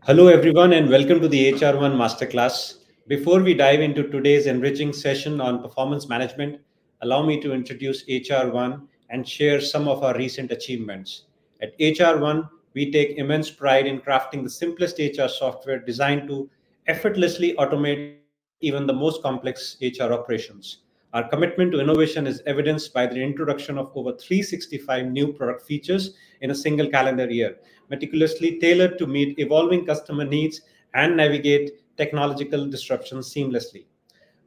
Hello, everyone, and welcome to the HR1 Masterclass. Before we dive into today's enriching session on performance management, allow me to introduce HR1 and share some of our recent achievements. At HR1, we take immense pride in crafting the simplest HR software designed to effortlessly automate even the most complex HR operations. Our commitment to innovation is evidenced by the introduction of over 365 new product features in a single calendar year, meticulously tailored to meet evolving customer needs and navigate technological disruptions seamlessly.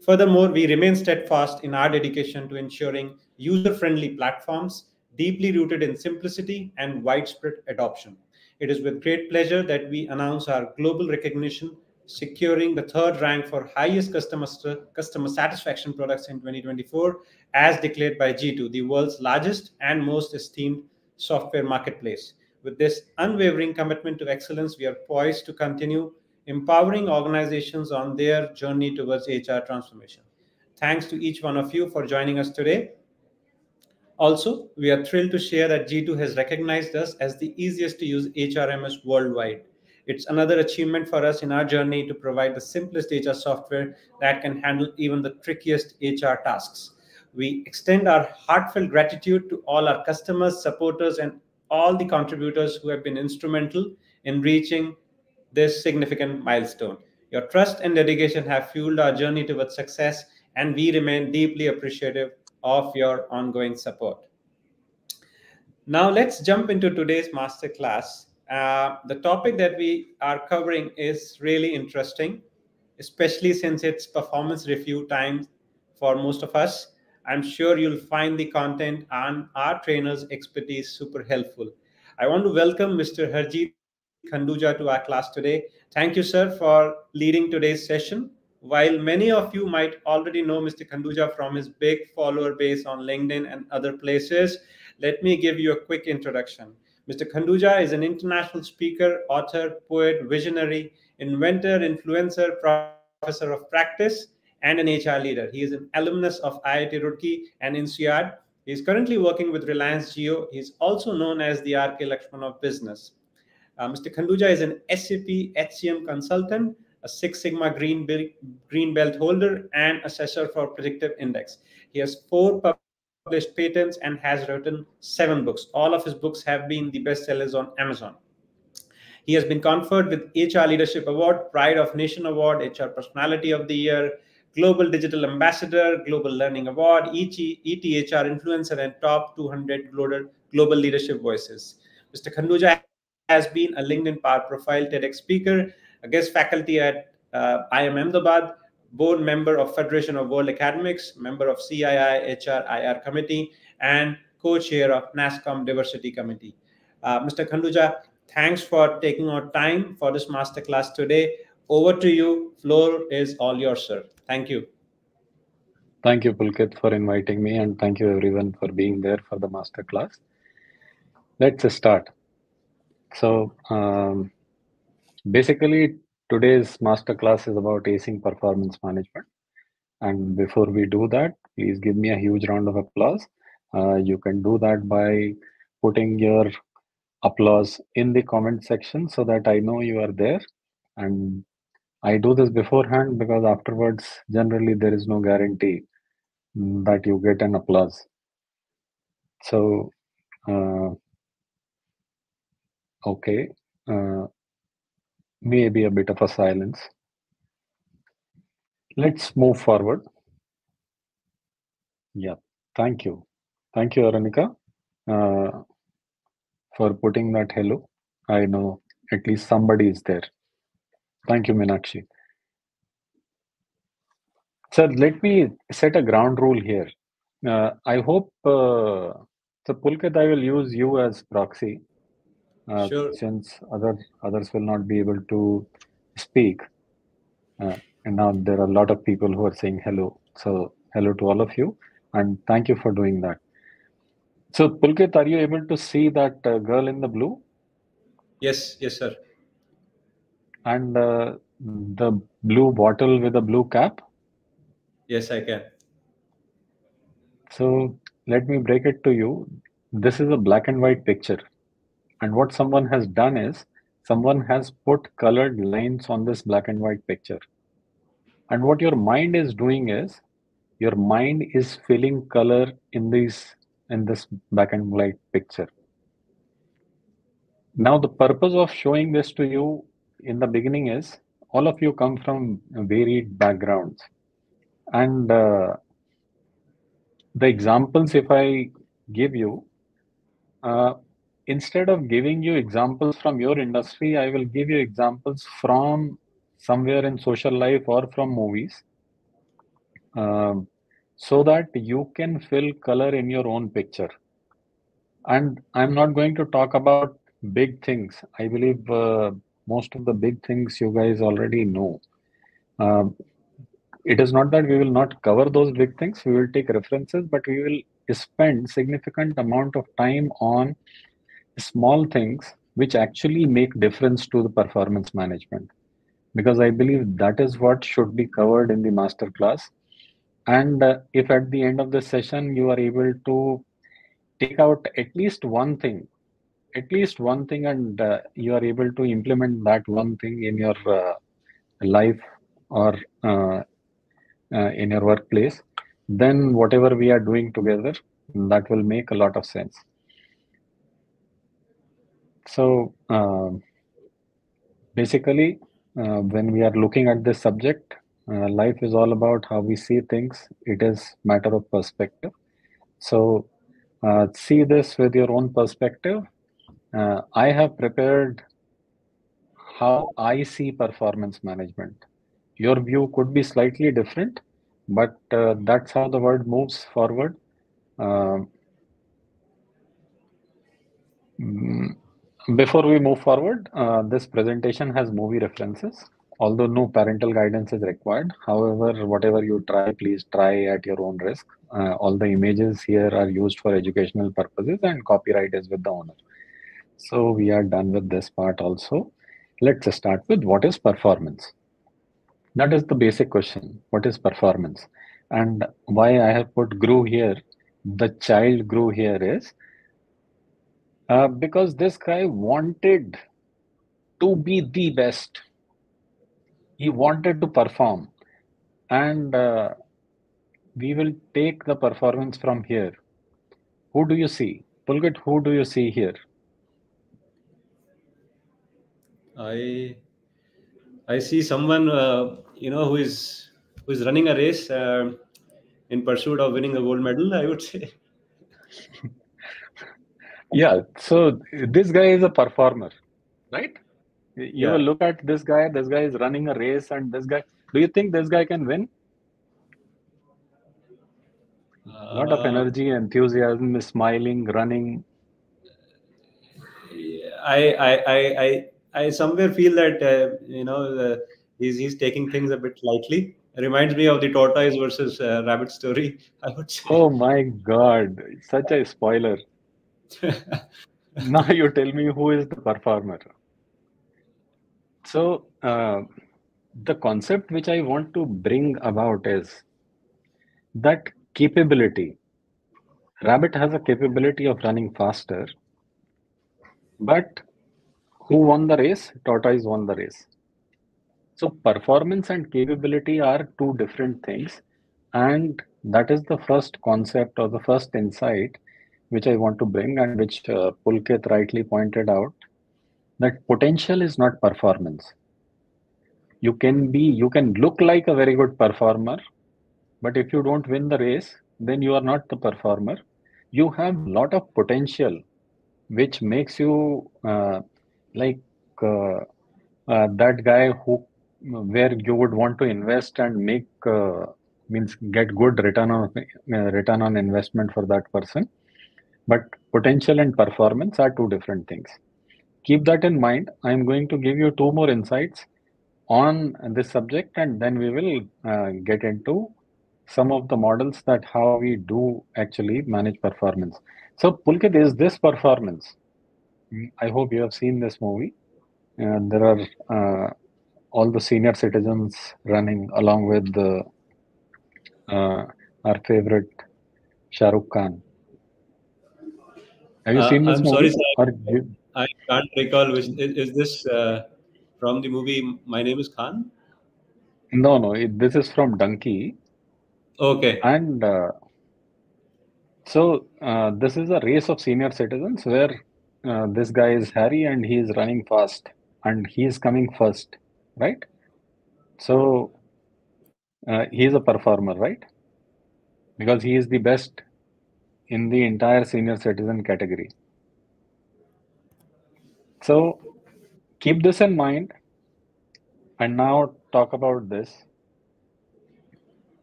Furthermore, we remain steadfast in our dedication to ensuring user friendly platforms deeply rooted in simplicity and widespread adoption. It is with great pleasure that we announce our global recognition, securing the third rank for highest customer satisfaction products in 2024, as declared by G2, the world's largest and most esteemed software marketplace. With this unwavering commitment to excellence, we are poised to continue empowering organizations on their journey towards HR transformation. Thanks to each one of you for joining us today. Also, we are thrilled to share that G2 has recognized us as the easiest to use HRMS worldwide. It's another achievement for us in our journey to provide the simplest HR software that can handle even the trickiest HR tasks. We extend our heartfelt gratitude to all our customers, supporters, and all the contributors who have been instrumental in reaching this significant milestone. Your trust and dedication have fueled our journey towards success, and we remain deeply appreciative of your ongoing support. Now, let's jump into today's masterclass. The topic that we are covering is really interesting, especially since it's performance review time for most of us. I'm sure you'll find the content and our trainers' expertise super helpful. I want to welcome Mr. Harjeet Khanduja to our class today. Thank you, sir, for leading today's session. While many of you might already know Mr. Khanduja from his big follower base on LinkedIn and other places, let me give you a quick introduction. Mr. Khanduja is an international speaker, author, poet, visionary, inventor, influencer, professor of practice, and an HR leader. He is an alumnus of IIT Roorkee and INSEAD. He is currently working with Reliance Jio. He is also known as the RK Laxman of Business. Mr. Khanduja is an SAP HCM consultant, a Six Sigma green belt holder, and assessor for Predictive Index. He has 4 published patents and has written 7 books. All of his books have been the bestsellers on Amazon. He has been conferred with HR Leadership Award, Pride of Nation Award, HR Personality of the Year, Global Digital Ambassador, Global Learning Award, ETHR Influencer, and Top 200 Global Leadership Voices. Mr. Khanduja has been a LinkedIn Power Profile TEDx speaker, a guest faculty at IIM Ahmedabad, board member of Federation of World Academics, member of CII HRIR Committee, and co-chair of NASCOM Diversity Committee. Mr. Khanduja, thanks for taking our time for this masterclass today. Over to you. Floor is all yours, sir. Thank you. Thank you, Pulkit, for inviting me, and thank you everyone for being there for the masterclass. Let's start. So, basically, today's masterclass is about acing performance management. And before we do that, please give me a huge round of applause. You can do that by putting your applause in the comment section so that I know you are there. And I do this beforehand because afterwards, generally, there is no guarantee that you get an applause. So, okay, maybe a bit of a silence. Let's move forward. Yeah, thank you. Thank you, Aranika, for putting that hello. I know at least somebody is there. Thank you, Meenakshi. So let me set a ground rule here. I hope, so Pulkit, I will use you as proxy Sure. since others will not be able to speak. And now there are a lot of people who are saying hello. So hello to all of you, and thank you for doing that. So Pulkit, are you able to see that girl in the blue Yes, yes, sir. and the blue bottle with a blue cap? Yes, I can. So let me break it to you. This is a black and white picture. And what someone has done is someone has put colored lines on this black and white picture. And what your mind is doing is your mind is filling color in this black and white picture. Now, the purpose of showing this to you in the beginning is all of you come from varied backgrounds. And the examples, if I give you, uh, instead of giving you examples from your industry, I will give you examples from somewhere in social life or from movies, so that you can fill color in your own picture. And I'm not going to talk about big things. I believe most of the big things you guys already know. Um, it is not that we will not cover those big things. We will take references, but we will spend significant amount of time on small things which actually make difference to the performance management. Because I believe that is what should be covered in the master class. And if at the end of the session you are able to take out at least one thing, and you are able to implement that one thing in your life or in your workplace, then whatever we are doing together, that will make a lot of sense. So basically, when we are looking at this subject, life is all about how we see things. It is matter of perspective. So see this with your own perspective. I have prepared how I see performance management. Your view could be slightly different, but that's how the world moves forward. Um, mm, Before we move forward, this presentation has movie references, although no parental guidance is required. However, whatever you try, please try at your own risk. All the images here are used for educational purposes and copyright is with the owner. So we are done with this part also. Let's start with what is performance. That is the basic question. What is performance? And why I have put Gru here, the child Gru here is because this guy wanted to be the best. He wanted to perform. And we will take the performance from here. Who do you see? Pulkit, who do you see here? I I see someone who is running a race in pursuit of winning a gold medal, I would say. Yeah, so this guy is a performer, right? You will Yeah. look at this guy is running a race, and this guy, do you think this guy can win? Lot of Uh, energy, enthusiasm, smiling, running. I somewhere feel that he's taking things a bit lightly. It reminds me of the tortoise versus rabbit story, I would say. Oh my God, such a spoiler. Now you tell me who is the performer. So, the concept which I want to bring about is that capability. Rabbit has a capability of running faster, but who won the race? Tortoise won the race. So, performance and capability are two different things. And that is the first concept or the first insight which I want to bring, and which Pulkit rightly pointed out, that potential is not performance. You can look like a very good performer, but if you don't win the race, then you are not the performer. You have a lot of potential, which makes you like uh, that guy who where you would want to invest and make means get good return on investment for that person. But potential and performance are two different things. Keep that in mind. I'm going to give you two more insights on this subject, and then we will get into some of the models that how we do actually manage performance. So, Pulkit, is this performance? I hope you have seen this movie. There are all the senior citizens running along with uh, our favorite Shah Rukh Khan. Have you seen this I'm sorry, movie? sir. Or you? I can't recall which is this from the movie My Name is Khan? No, no, this is from Donkey. Okay. And this is a race of senior citizens where this guy is Harry and he is running fast and he is coming first, right? So he is a performer, right? Because he is the best in the entire senior citizen category. So keep this in mind and now talk about this.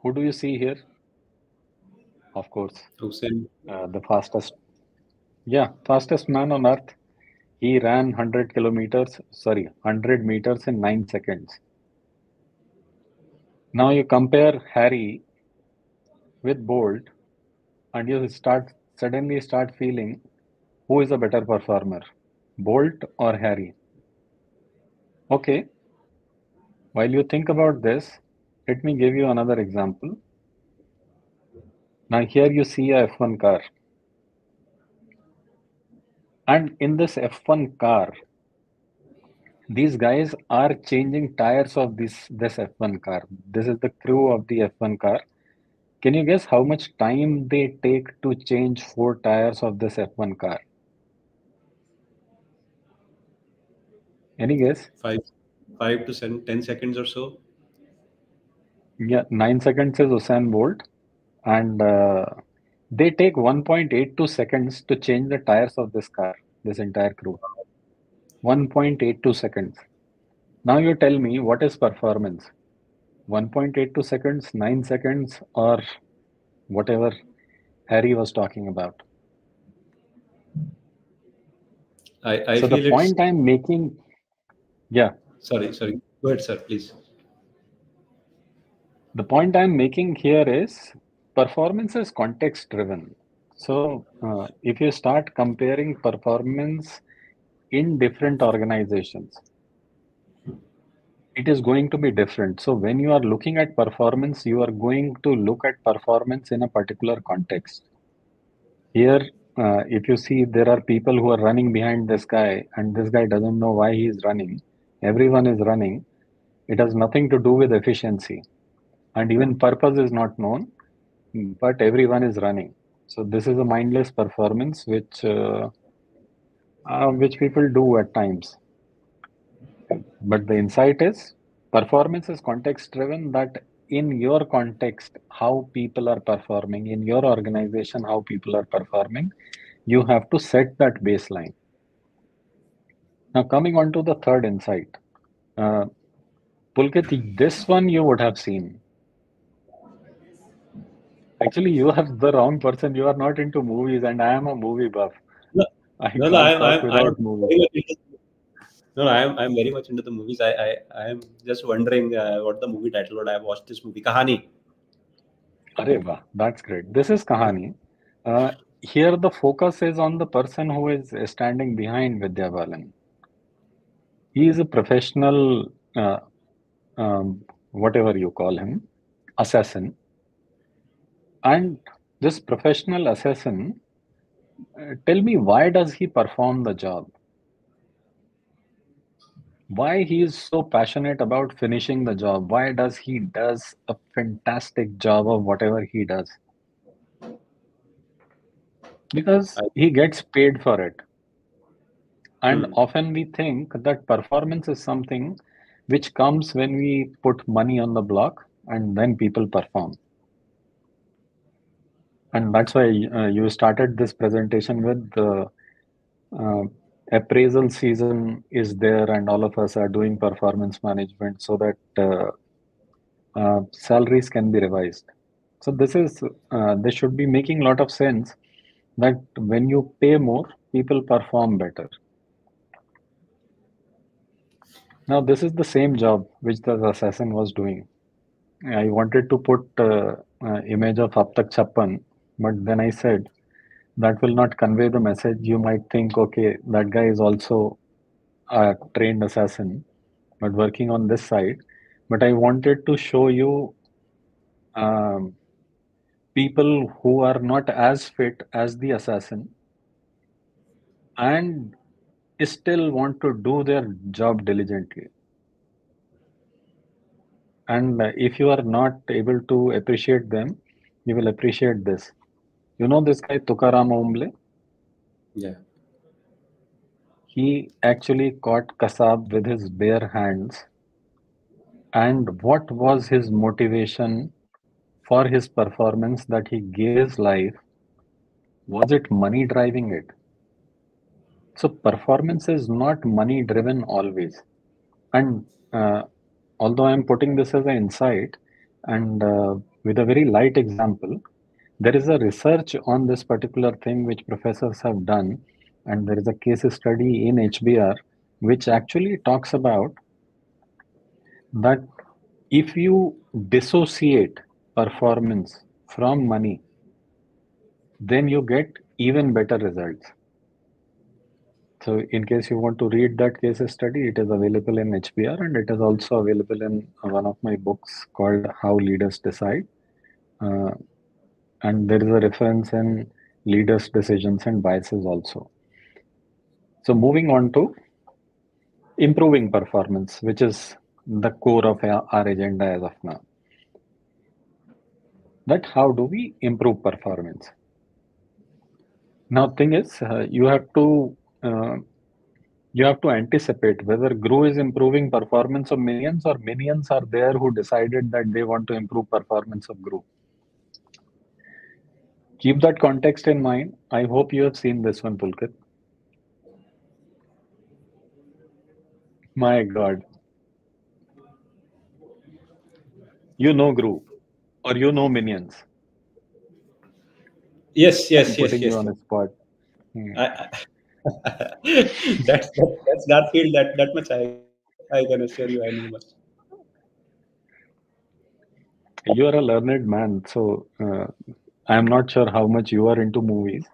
Who do you see here? Of course, Hussein. the fastest man on earth. He ran 100 meters in 9 seconds. Now you compare Harry with Bolt and you suddenly start feeling who is a better performer, Bolt or Harry? Okay, while you think about this, let me give you another example. Now here you see a F1 car, and in this F1 car, these guys are changing tires of this F1 car. This is the crew of the F1 car. Can you guess how much time they take to change 4 tires of this F1 car? Any guess? Five, 5 to 10 seconds or so. Yeah, 9 seconds is Usain Bolt, and they take 1.82 seconds to change the tires of this car, this entire crew. 1.82 seconds. Now you tell me what is performance? 1.82 seconds, 9 seconds, or whatever Harry was talking about. I So the feel it's point I'm making, yeah, sorry. Go ahead, sir, please. the point I'm making here is performance is context driven. So if you start comparing performance in different organizations, it is going to be different. So when you are looking at performance, you are going to look at performance in a particular context. Here, if you see, there are people who are running behind this guy, and this guy doesn't know why he is running. Everyone is running. It has nothing to do with efficiency, and even purpose is not known, but everyone is running. So this is a mindless performance which people do at times. But the insight is performance is context driven, that in your context, how people are performing, in your organization, how people are performing, you have to set that baseline. Now, coming on to the third insight, uh, Pulkit, this one you would have seen. Actually, you are the wrong person. You are not into movies, and I am a movie buff. No, I no, can't talk I'm without movies. very much into, no, I'm very much into the movies. I am just wondering what the movie title would. I have watched this movie, Kahani. Arey wah, that's great. This is Kahani. Here, the focus is on the person who is standing behind Vidya Balan. He is a professional, whatever you call him, assassin. And this professional assassin, tell me, why does he perform the job? Why he is so passionate about finishing the job? Why does he does a fantastic job of whatever he does? Because I, he gets paid for it. And hmm. often we think that performance is something which comes when we put money on the block and then people perform. And that's why you started this presentation with the uh, appraisal season is there, and all of us are doing performance management so that salaries can be revised. So this should be making a lot of sense that when you pay more, people perform better. Now, this is the same job which the assassin was doing. I wanted to put image of Ab Tak Chappan, but then I said that will not convey the message. You might think, okay, that guy is also a trained assassin, but working on this side. But I wanted to show you um, people who are not as fit as the assassin, and still want to do their job diligently. And if you are not able to appreciate them, you will appreciate this. You know this guy Tukaram Omble? Yeah. He actually caught Kasab with his bare hands. And what was his motivation for his performance that he gave his life? Was it money driving it? So performance is not money driven always. And although I'm putting this as an insight and with a very light example, there is a research on this particular thing which professors have done, and there is a case study in HBR which actually talks about that if you dissociate performance from money, then you get even better results. So in case you want to read that case study, it is available in HBR and it is also available in one of my books called How Leaders Decide. Uh, and there is a reference in Leaders' Decisions and Biases also. So moving on to improving performance, which is the core of our agenda as of now. That how do we improve performance? Now, thing is, uh, you have to anticipate whether Gru is improving performance of minions or minions are there who decided that they want to improve performance of Gru. Keep that context in mind. I hope you have seen this one, Pulkit. My God, you know Gru or you know minions. Yes, I'm yes, yes, putting you yes. on a spot. Hmm. That's that field that much I can assure you I know much. You are a learned man, so I'm not sure how much you are into movies,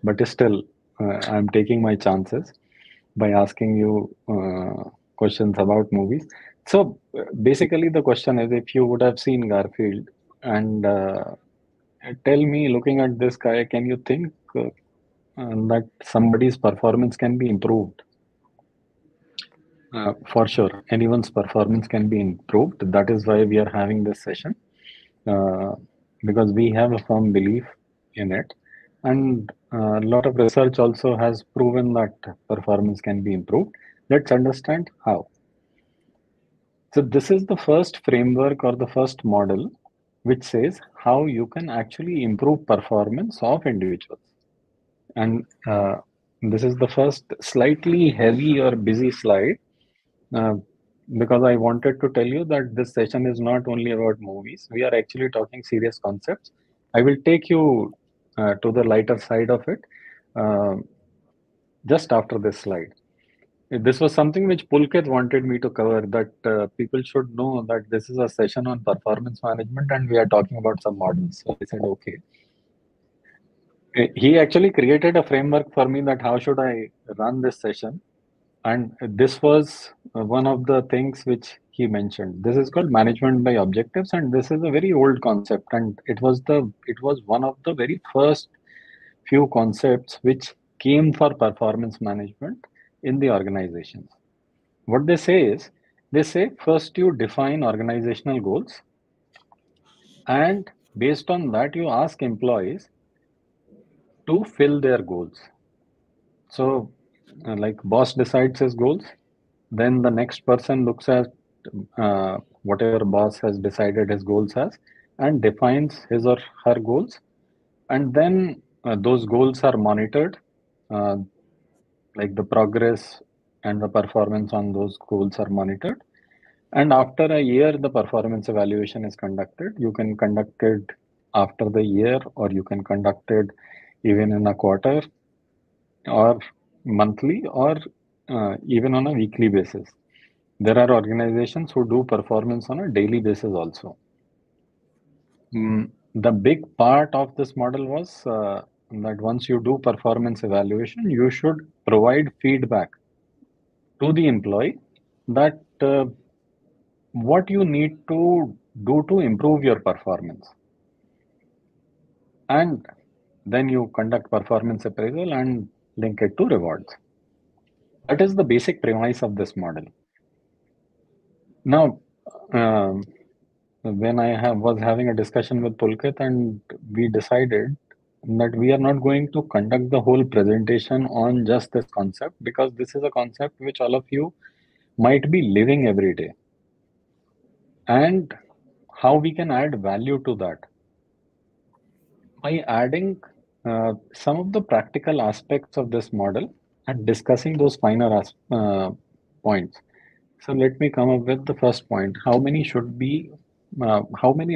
but still, I'm taking my chances by asking you questions about movies. So basically, the question is if you would have seen Garfield and tell me, looking at this guy, can you think that somebody's performance can be improved? For sure, anyone's performance can be improved. That is why we are having this session uh, because we have a firm belief in it. And a lot of research also has proven that performance can be improved. Let's understand how. So, this is the first framework or the first model which says how you can actually improve performance of individuals. And this is the first slightly heavy or busy slide uh, because I wanted to tell you that this session is not only about movies. We are actually talking serious concepts. I will take you to the lighter side of it uh, just after this slide. This was something which Pulkit wanted me to cover, that people should know that this is a session on performance management and we are talking about some models. So I said, okay. He actually created a framework for me that how should I run this session. And this was one of the things which he mentioned. This is called management by objectives, and this is a very old concept. And it was one of the very first few concepts which came for performance management in the organizations. What they say is, they say first you define organizational goals, and based on that you ask employees to fill their goals. So, like boss decides his goals, then the next person looks at whatever boss has decided his goals as and defines his or her goals, and then those goals are monitored, uh, like the progress and the performance on those goals are monitored. And after a year, the performance evaluation is conducted. You can conduct it after the year, or you can conduct it even in a quarter, or monthly, or even on a weekly basis. There are organizations who do performance on a daily basis also. The big part of this model was that once you do performance evaluation, you should provide feedback to the employee that what you need to do to improve your performance. And then you conduct performance appraisal and link it to rewards. That is the basic premise of this model. Now, um when was having a discussion with Pulkit, and we decided that we are not going to conduct the whole presentation on just this concept, because this is a concept which all of you might be living every day, and how we can add value to that by adding some of the practical aspects of this model and discussing those finer points. So let me come up with the first point. How many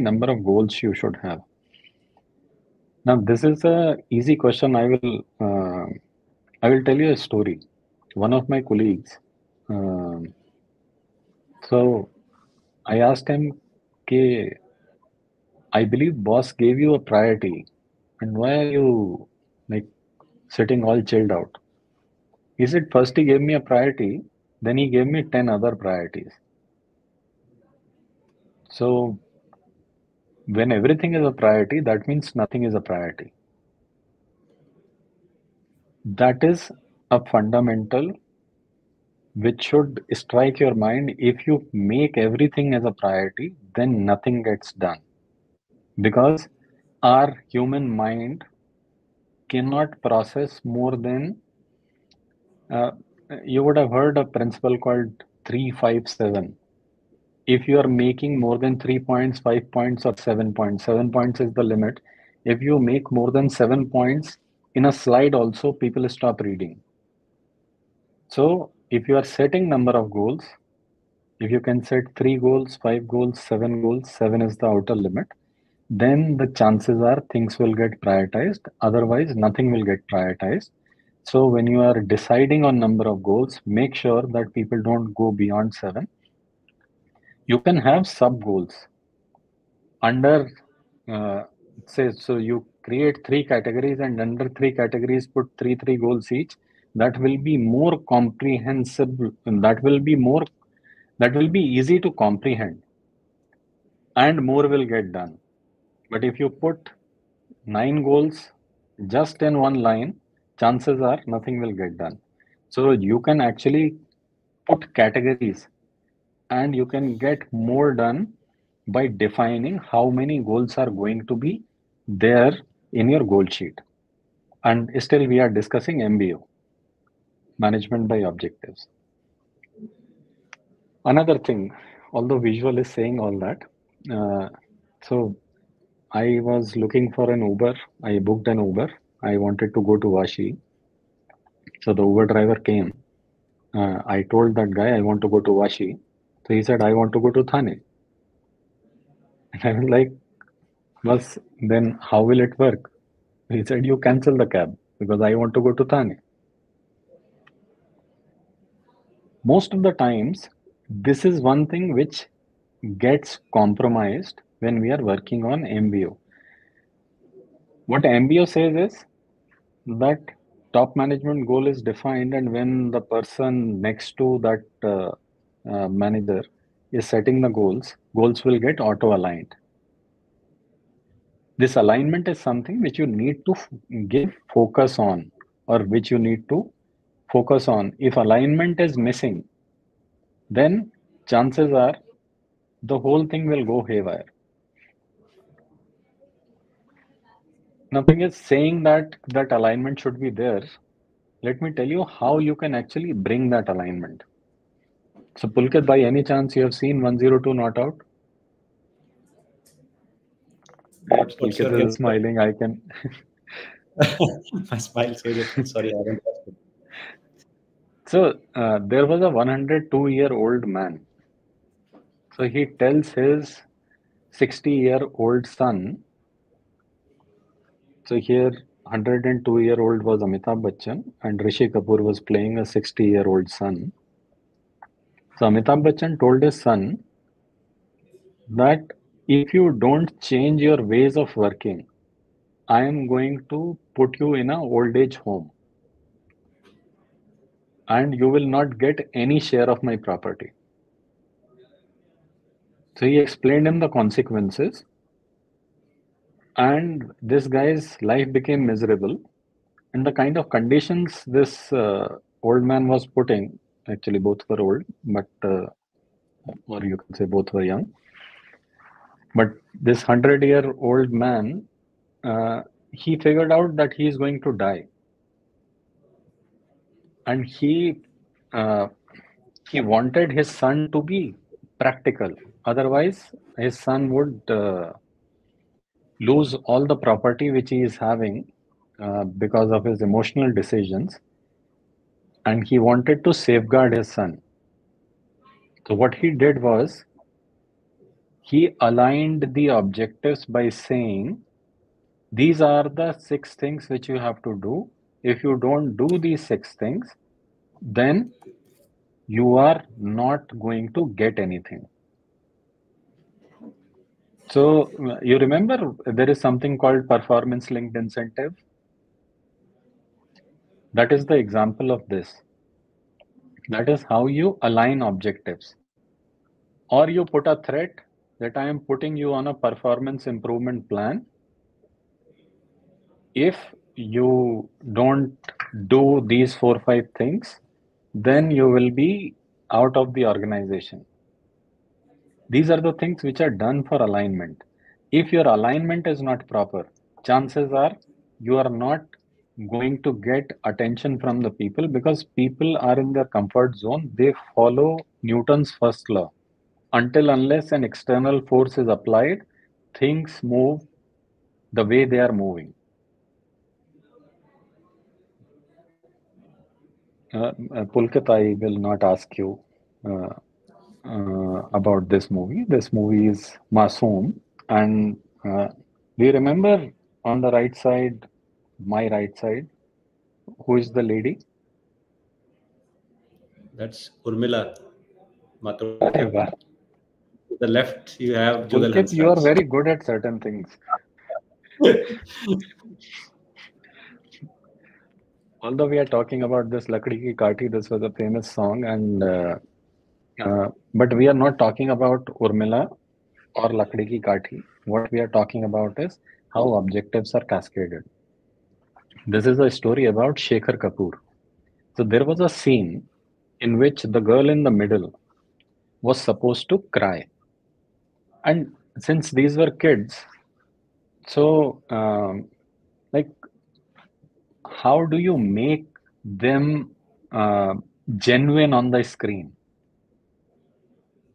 number of goals you should have? Now, this is a easy question. I will tell you a story. One of my colleagues, um, so I asked him, "Okay, I believe boss gave you a priority, and why are you like sitting all chilled out?" He said, "First he gave me a priority, then he gave me 10 other priorities. So when everything is a priority, that means nothing is a priority." That is a fundamental which should strike your mind. If you make everything as a priority, then nothing gets done, because our human mind cannot process more than uh, you would have heard a principle called 357. If you are making more than 3 points, 5 points, or 7 points, 7 points is the limit. If you make more than 7 points in a slide also, people stop reading. So if you are setting number of goals, if you can set 3 goals, 5 goals, 7 goals, 7 is the outer limit, then the chances are things will get prioritized. Otherwise, nothing will get prioritized. So when you are deciding on number of goals, make sure that people don't go beyond 7. You can have sub goals under, uh, say, so you create 3 categories, and under 3 categories put 3 goals each. That will be more comprehensible, and that will be easy to comprehend, and more will get done. But if you put 9 goals just in one line, chances are nothing will get done. So you can actually put categories, and you can get more done by defining how many goals are going to be there in your goal sheet. And still we are discussing MBO, management by objectives. Another thing, although visual is saying all that, uh, so I was looking for an Uber. I booked an Uber. I wanted to go to Vashi. So the Uber driver came. I told that guy I want to go to Vashi. So he said, I want to go to Thane. And I was like, "Bus, then how will it work?" He said, "You cancel the cab because I want to go to Thane." Most of the times, this is one thing which gets compromised when we are working on MBO. What MBO says is that top management goal is defined, and when the person next to that manager is setting the goals will get auto aligned. This alignment is something which you need to give focus on, or which you need to focus on. If alignment is missing, then chances are the whole thing will go haywire. Nothing is saying that that alignment should be there. Let me tell you how you can actually bring that alignment. So, Pulkit, by any chance you have seen 102 not out? What's Pulkit your is guess? smiling. I can. My smile says it. Sorry, I haven't watched it. So, there was a 102-year-old man. So, he tells his 60-year-old son. So, here 102-year-old was Amitabh Bachchan, and Rishi Kapoor was playing a 60-year-old son. So, Amitabh Bachchan told his son that if you don't change your ways of working, I am going to put you in a old age home, and you will not get any share of my property. So he explained him the consequences, and this guy's life became miserable. And the kind of conditions this old man was putting, actually both were old, but or you can say both were young. But this 100-year-old man, he figured out that he is going to die, and uh, he wanted his son to be practical. Otherwise, his son would lose all the property which he is having because of his emotional decisions, and he wanted to safeguard his son. So what he did was he aligned the objectives by saying, these are the 6 things which you have to do. If you don't do these 6 things, then you are not going to get anything. So you remember there is something called performance linked incentive. That is the example of this. That is how you align objectives. Or you put a threat that I am putting you on a performance improvement plan. If you don't do these 4 or 5 things, then you will be out of the organization. These are the things which are done for alignment. If your alignment is not proper, chances are you are not going to get attention from the people, because people are in their comfort zone. They follow Newton's first law. Until unless an external force is applied, things move the way they are moving. Pulkit, I will not ask you uh, about this movie. This movie is Masoom. And do you remember on the right side, my right side, who is the lady? That's Urmila Arey Matondkar. wah. To the left, you have Jugal Pulkit, you are Hansraj. very good at certain things. Although we are talking about this Lakdi Ki Kati, this was a famous song, and but we are not talking about Urmila or Lakdi Ki Kati. What we are talking about is how objectives are cascaded. This is a story about Shekhar Kapoor. So there was a scene in which the girl in the middle was supposed to cry. And since these were kids, so like, how do you make them genuine on the screen?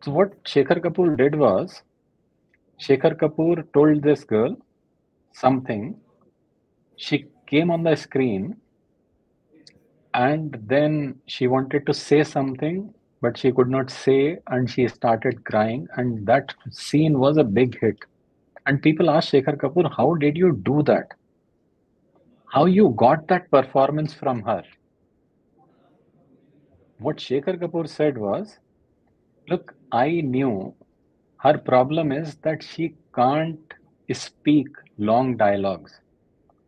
So what Shekhar Kapoor did was, Shekhar Kapoor told this girl something. She came on the screen, and then she wanted to say something, but she could not say, and she started crying, and that scene was a big hit. And people asked Shekhar Kapoor, how did you do that? How you got that performance from her? What Shekhar Kapoor said was, look, I knew her problem is that she can't speak long dialogues.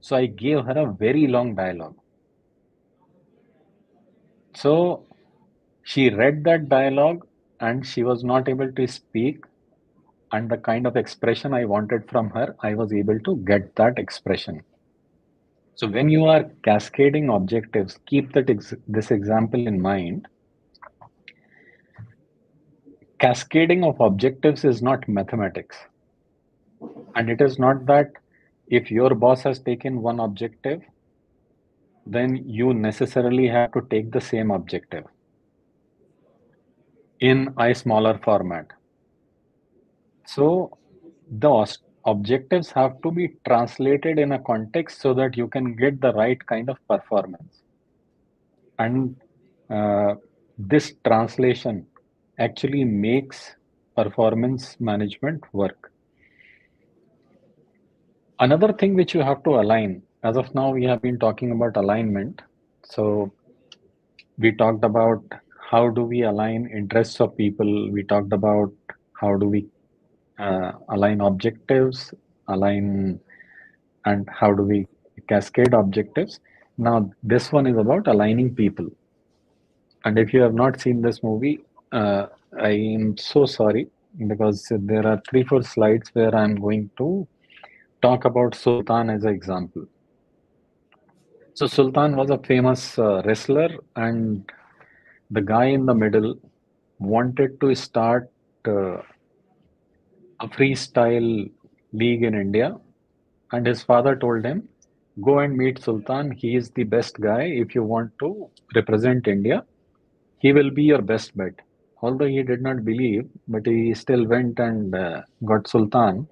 So I gave her a very long dialogue. So she read that dialogue and she was not able to speak. And the kind of expression I wanted from her, I was able to get that expression. So when you are cascading objectives, keep this example in mind. Cascading of objectives is not mathematics. And it is not that if your boss has taken one objective, then you necessarily have to take the same objective in a smaller format. So the objectives have to be translated in a context so that you can get the right kind of performance. And this translation actually makes performance management work. Another thing which you have to align, as of now, we have been talking about alignment. So we talked about how do we align interests of people. We talked about how do we align objectives, align, and how do we cascade objectives. Now, this one is about aligning people. And if you have not seen this movie, I am so sorry, because there are 3 or 4 slides where I'm going to talk about Sultan as an example. So Sultan was a famous wrestler, and the guy in the middle wanted to start a freestyle league in India, and his father told him, "Go and meet Sultan. He is the best guy. If you want to represent India, he will be your best bet." Although he did not believe, but he still went and got Sultan,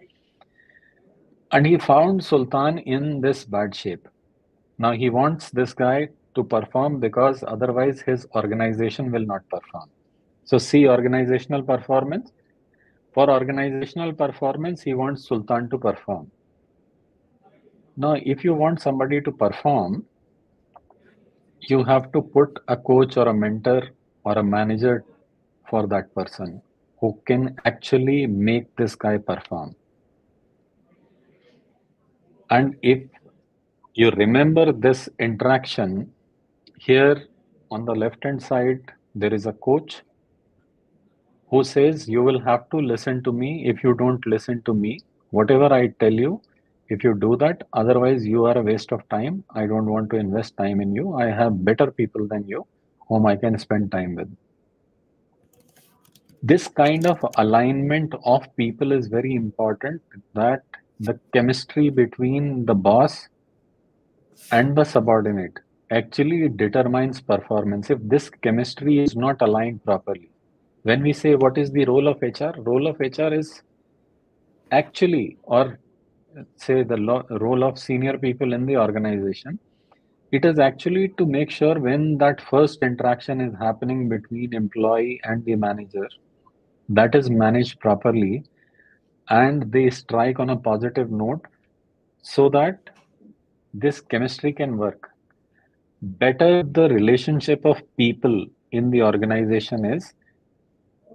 and he found Sultan in this bad shape. Now he wants this guy to perform because otherwise his organization will not perform. So see organizational performance. For organizational performance, he wants Sultan to perform. Now, if you want somebody to perform, you have to put a coach or a mentor or a manager for that person who can actually make this guy perform. And if you remember this interaction, here on the left hand side, there is a coach who says, "You will have to listen to me. If you don't listen to me, whatever I tell you, if you do that, otherwise you are a waste of time. I don't want to invest time in you. I have better people than you whom I can spend time with." This kind of alignment of people is very important, that the chemistry between the boss and the subordinate actually determines performance. If this chemistry is not aligned properly, when we say what is the role of HR is actually, or say the role of senior people in the organization, it is actually to make sure when that first interaction is happening between employee and the manager, that is managed properly and they strike on a positive note so that this chemistry can work. Better the relationship of people in the organization is,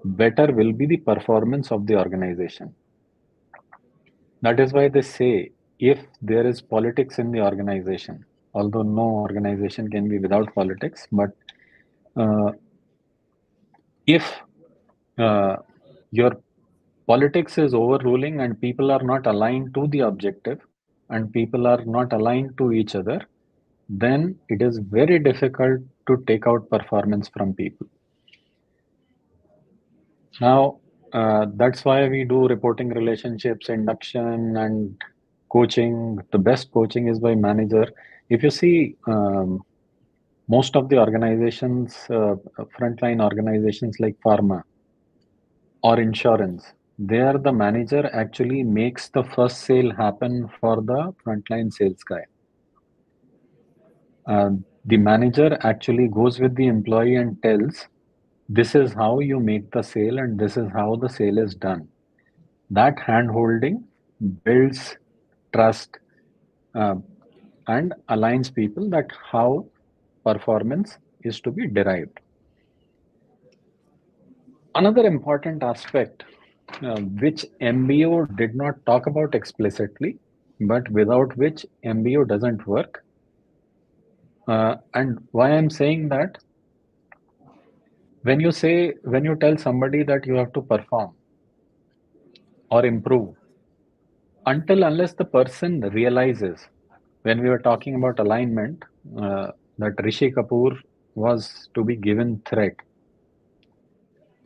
better will be the performance of the organization. That is why they say if there is politics in the organization, although no organization can be without politics, but uh, if uh, your politics is overruling and people are not aligned to the objective and people are not aligned to each other, then it is very difficult to take out performance from people. Now, that's why we do reporting relationships, induction, and coaching. The best coaching is by manager. If you see, most of the organizations, frontline organizations like pharma or insurance, there the manager actually makes the first sale happen for the frontline sales guy. The manager actually goes with the employee and tells, "This is how you make the sale and this is how the sale is done." That hand-holding builds trust uh, and aligns people that how performance is to be derived. Another important aspect, which MBO did not talk about explicitly, but without which MBO doesn't work. And why I'm saying that, when you tell somebody that you have to perform or improve, until unless the person realizes, when we were talking about alignment, that Rishi Kapoor was to be given threat.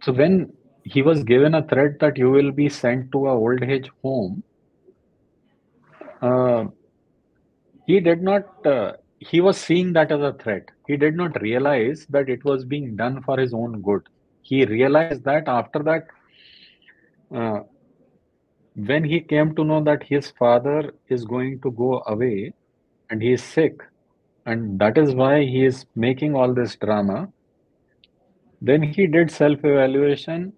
So when he was given a threat that you will be sent to a old age home, uh, he did not. He was seeing that as a threat. He did not realize that it was being done for his own good. He realized that after that, uh, when he came to know that his father is going to go away and he is sick, and that is why he is making all this drama, then he did self evaluation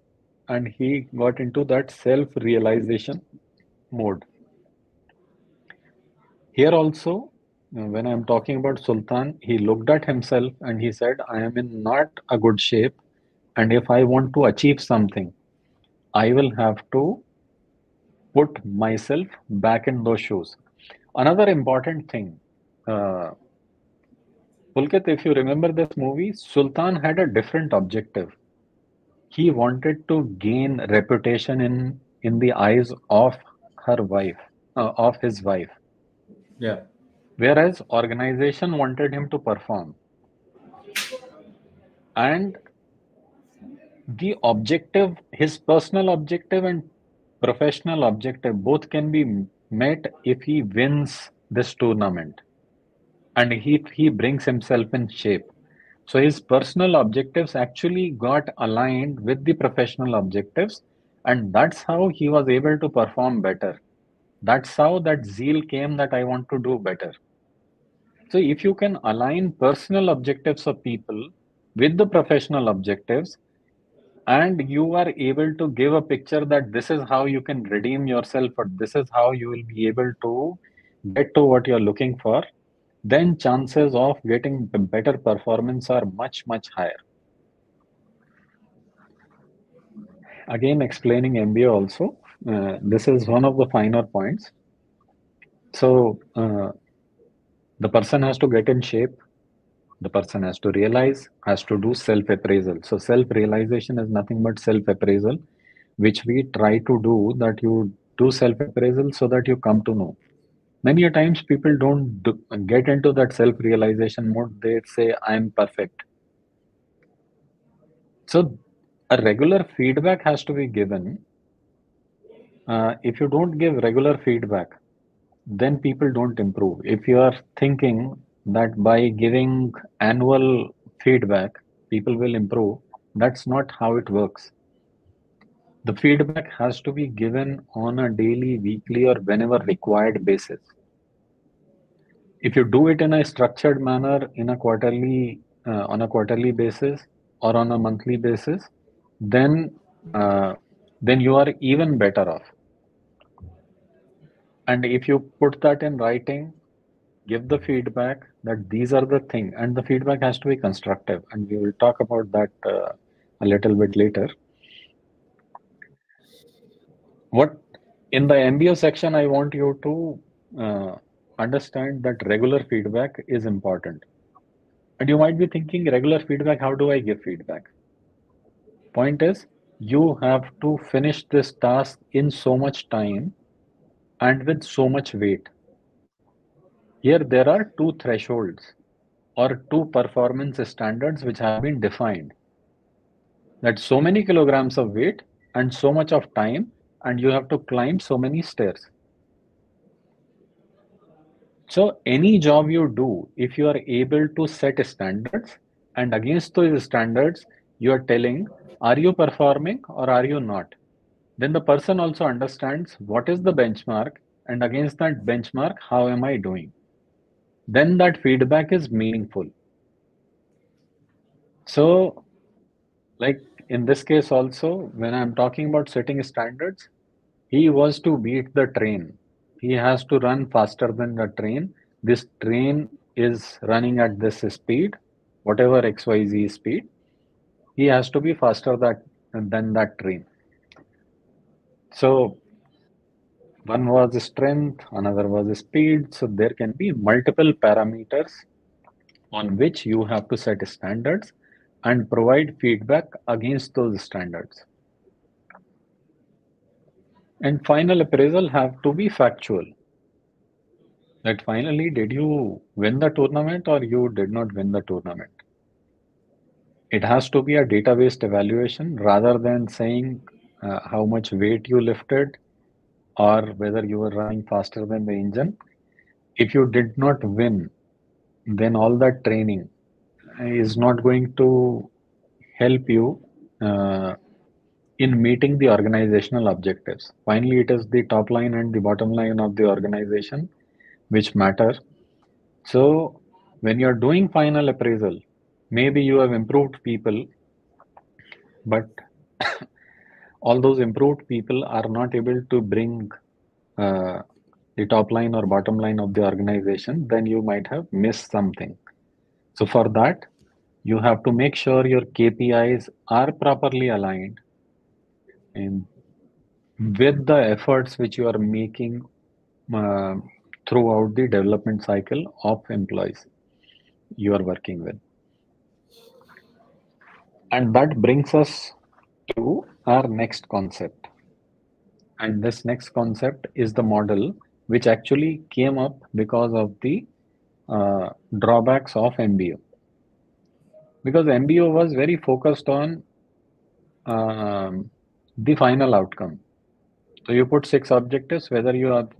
and he got into that self realization mode. Here also, when I'm talking about Sultan, he looked at himself and he said, "I am in not a good shape, and if I want to achieve something, I will have to put myself back in those shoes." Another important thing, uh, Pulkit, if you remember this movie, Sultan had a different objective. He wanted to gain reputation in the eyes of her wife, of his wife. Yeah. whereas organization wanted him to perform. And the objective, his personal objective and professional objective, both can be met if he wins this tournament and he brings himself in shape. So his personal objectives actually got aligned with the professional objectives, and that's how he was able to perform better. That's how that zeal came that I want to do better. So if you can align personal objectives of people with the professional objectives, and you are able to give a picture that this is how you can redeem yourself, or this is how you will be able to get to what you're looking for, then chances of getting better performance are much, much higher. Again, explaining MBA also, this is one of the finer points. So, the person has to get in shape, the person has to realize, has to do self appraisal. So, self realization is nothing but self appraisal, which we try to do, that you do self appraisal so that you come to know. Many a times people don't get into that self realization mode, they say, I'm perfect. So, a regular feedback has to be given. If you don't give regular feedback, then people don't improve. If you are thinking that by giving annual feedback, people will improve, that's not how it works. The feedback has to be given on a daily, weekly, or whenever required basis. If you do it in a structured manner, in a quarterly, on a quarterly basis, or on a monthly basis, then uh, then you are even better off. And if you put that in writing, give the feedback that these are the thing, and the feedback has to be constructive, and we will talk about that a little bit later. What in the MBO section, I want you to understand that regular feedback is important. And you might be thinking, regular feedback, how do I give feedback? Point is, you have to finish this task in so much time and with so much weight. Here there are two thresholds or two performance standards which have been defined. That so many kilograms of weight and so much of time, and you have to climb so many stairs. So any job you do, if you are able to set standards, and against those standards you are telling, are you performing or are you not, then the person also understands what is the benchmark, and against that benchmark, how am I doing? Then that feedback is meaningful. So, like in this case also, when I'm talking about setting standards, he was to beat the train. He has to run faster than the train. This train is running at this speed, whatever XYZ speed. He has to be faster than that train. So one was strength, another was speed. So there can be multiple parameters on which you have to set standards and provide feedback against those standards. And final appraisal have to be factual. That finally, did you win the tournament or you did not win the tournament? It has to be a data-based evaluation rather than saying how much weight you lifted or whether you were running faster than the engine. If you did not win, then all that training is not going to help you in meeting the organizational objectives. Finally, it is the top line and the bottom line of the organization which matter. So, when you're doing final appraisal, maybe you have improved people, but all those improved people are not able to bring uh, the top line or bottom line of the organization, then you might have missed something. So, for that, you have to make sure your KPIs are properly aligned and with the efforts which you are making uh, throughout the development cycle of employees you are working with. And that brings us to our next concept. And this next concept is the model which actually came up because of the drawbacks of MBO, because MBO was very focused on the final outcome. So you put 6 objectives, whether you have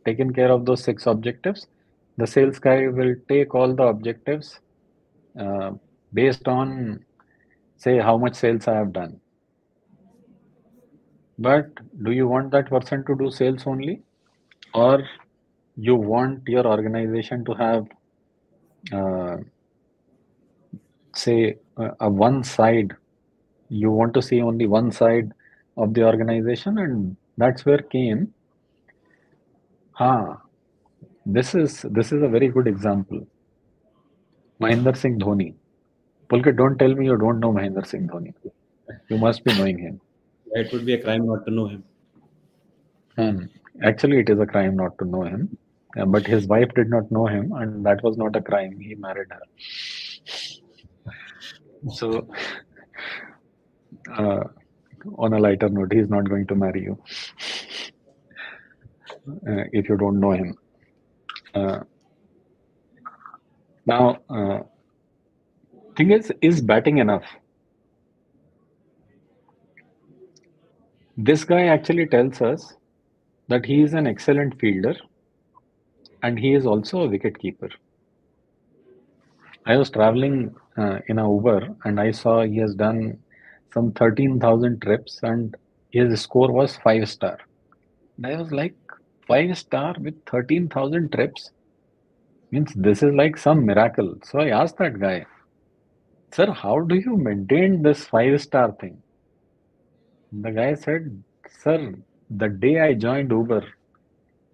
taken care of those 6 objectives, the sales guy will take all the objectives uh, based on, say, how much sales I have done. But do you want that person to do sales only, or you want your organization to have, uh, say, a one side? You want to see only one side of the organization, and that's where came. This is a very good example. Mahendra Singh Dhoni. Pulkit, don't tell me you don't know Mahendra Singh Dhoni. You must be knowing him. It would be a crime not to know him. Actually, it is a crime not to know him. But his wife did not know him, and that was not a crime. He married her. So, on a lighter note, he's not going to marry you if you don't know him. Now, thing is batting enough? This guy actually tells us that he is an excellent fielder and he is also a wicket keeper. I was traveling in a Uber and I saw he has done some 13,000 trips and his score was 5-star. And I was like, 5-star with 13,000 trips? Means this is like some miracle. So I asked that guy, sir, how do you maintain this 5-star thing? The guy said, sir, the day I joined Uber,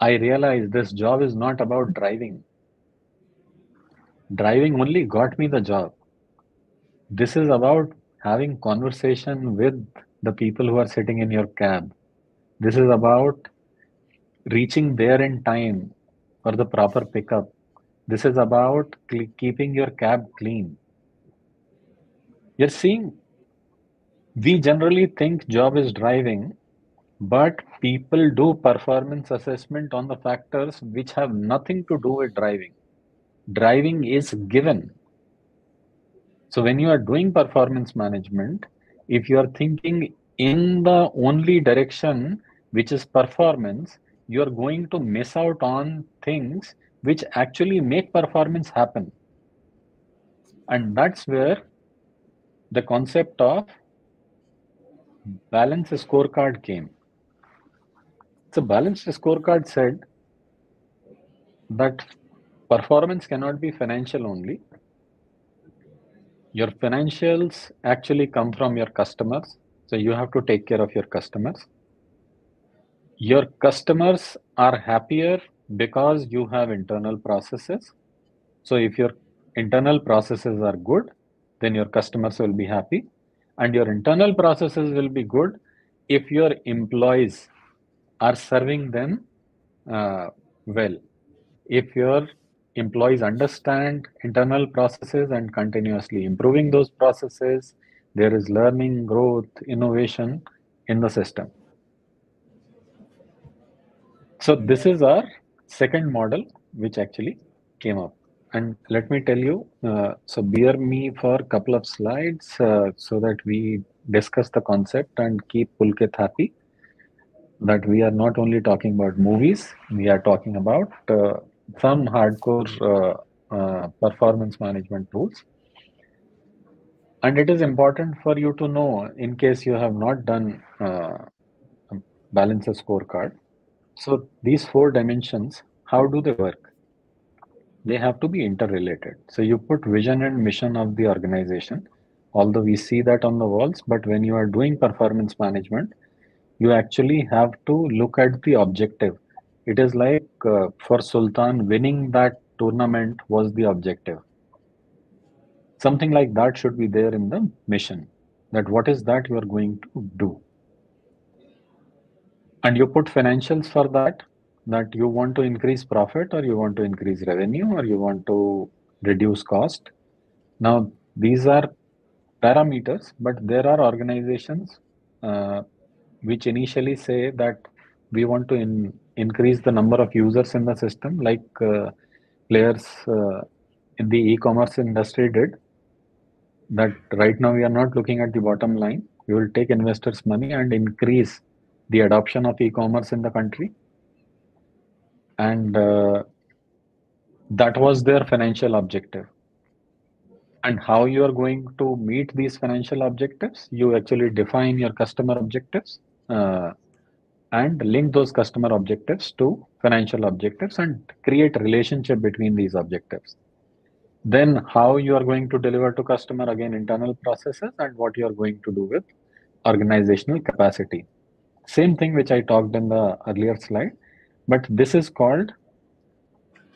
I realized this job is not about driving. Driving only got me the job. This is about having conversation with the people who are sitting in your cab. This is about reaching there in time for the proper pickup. This is about keeping your cab clean. You're seeing, we generally think job is driving, but people do performance assessment on the factors which have nothing to do with driving. Driving is given. So when you are doing performance management, if you are thinking in the only direction which is performance, you are going to miss out on things which actually make performance happen. And that's where the concept of balanced scorecard came. So balanced scorecard said that performance cannot be financial only. Your financials actually come from your customers. So you have to take care of your customers. Your customers are happier because you have internal processes. So if your internal processes are good, then your customers will be happy. And your internal processes will be good if your employees are serving them well. If your employees understand internal processes and continuously improving those processes, there is learning, growth, innovation in the system. So this is our second model which actually came up. And let me tell you, so bear me for a couple of slides so that we discuss the concept and keep Pulkit happy. That we are not only talking about movies, we are talking about some hardcore performance management tools. And it is important for you to know, in case you have not done balance a scorecard. So these 4 dimensions, how do they work? They have to be interrelated. So you put vision and mission of the organization, although we see that on the walls, but when you are doing performance management, you actually have to look at the objective. It is like for Sultan, winning that tournament was the objective. Something like that should be there in the mission, that what is that you are going to do. And you put financials for that, that you want to increase profit or you want to increase revenue or you want to reduce cost. Now, these are parameters, but there are organizations which initially say that we want to increase the number of users in the system. Like players in the e-commerce industry did, that right now we are not looking at the bottom line. We will take investors' money and increase the adoption of e-commerce in the country. And that was their financial objective. And how you are going to meet these financial objectives? You actually define your customer objectives and link those customer objectives to financial objectives and create a relationship between these objectives. Then how you are going to deliver to customer, again, internal processes, and what you are going to do with organizational capacity. Same thing which I talked in the earlier slide, but this is called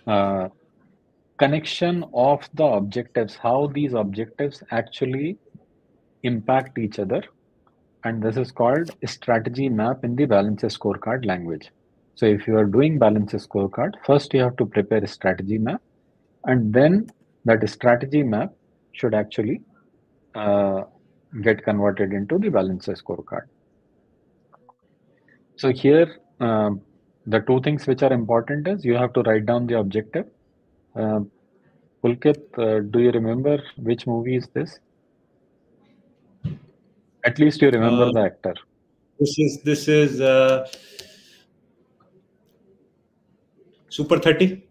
uh, connection of the objectives, how these objectives actually impact each other. And this is called strategy map in the balance scorecard language. So if you are doing balance scorecard, first you have to prepare a strategy map, and then that strategy map should actually uh, get converted into the balance scorecard. So here, the two things which are important is you have to write down the objective. Uh, Pulkit, do you remember which movie is this? At least you remember Uh, the actor. this is Super 30,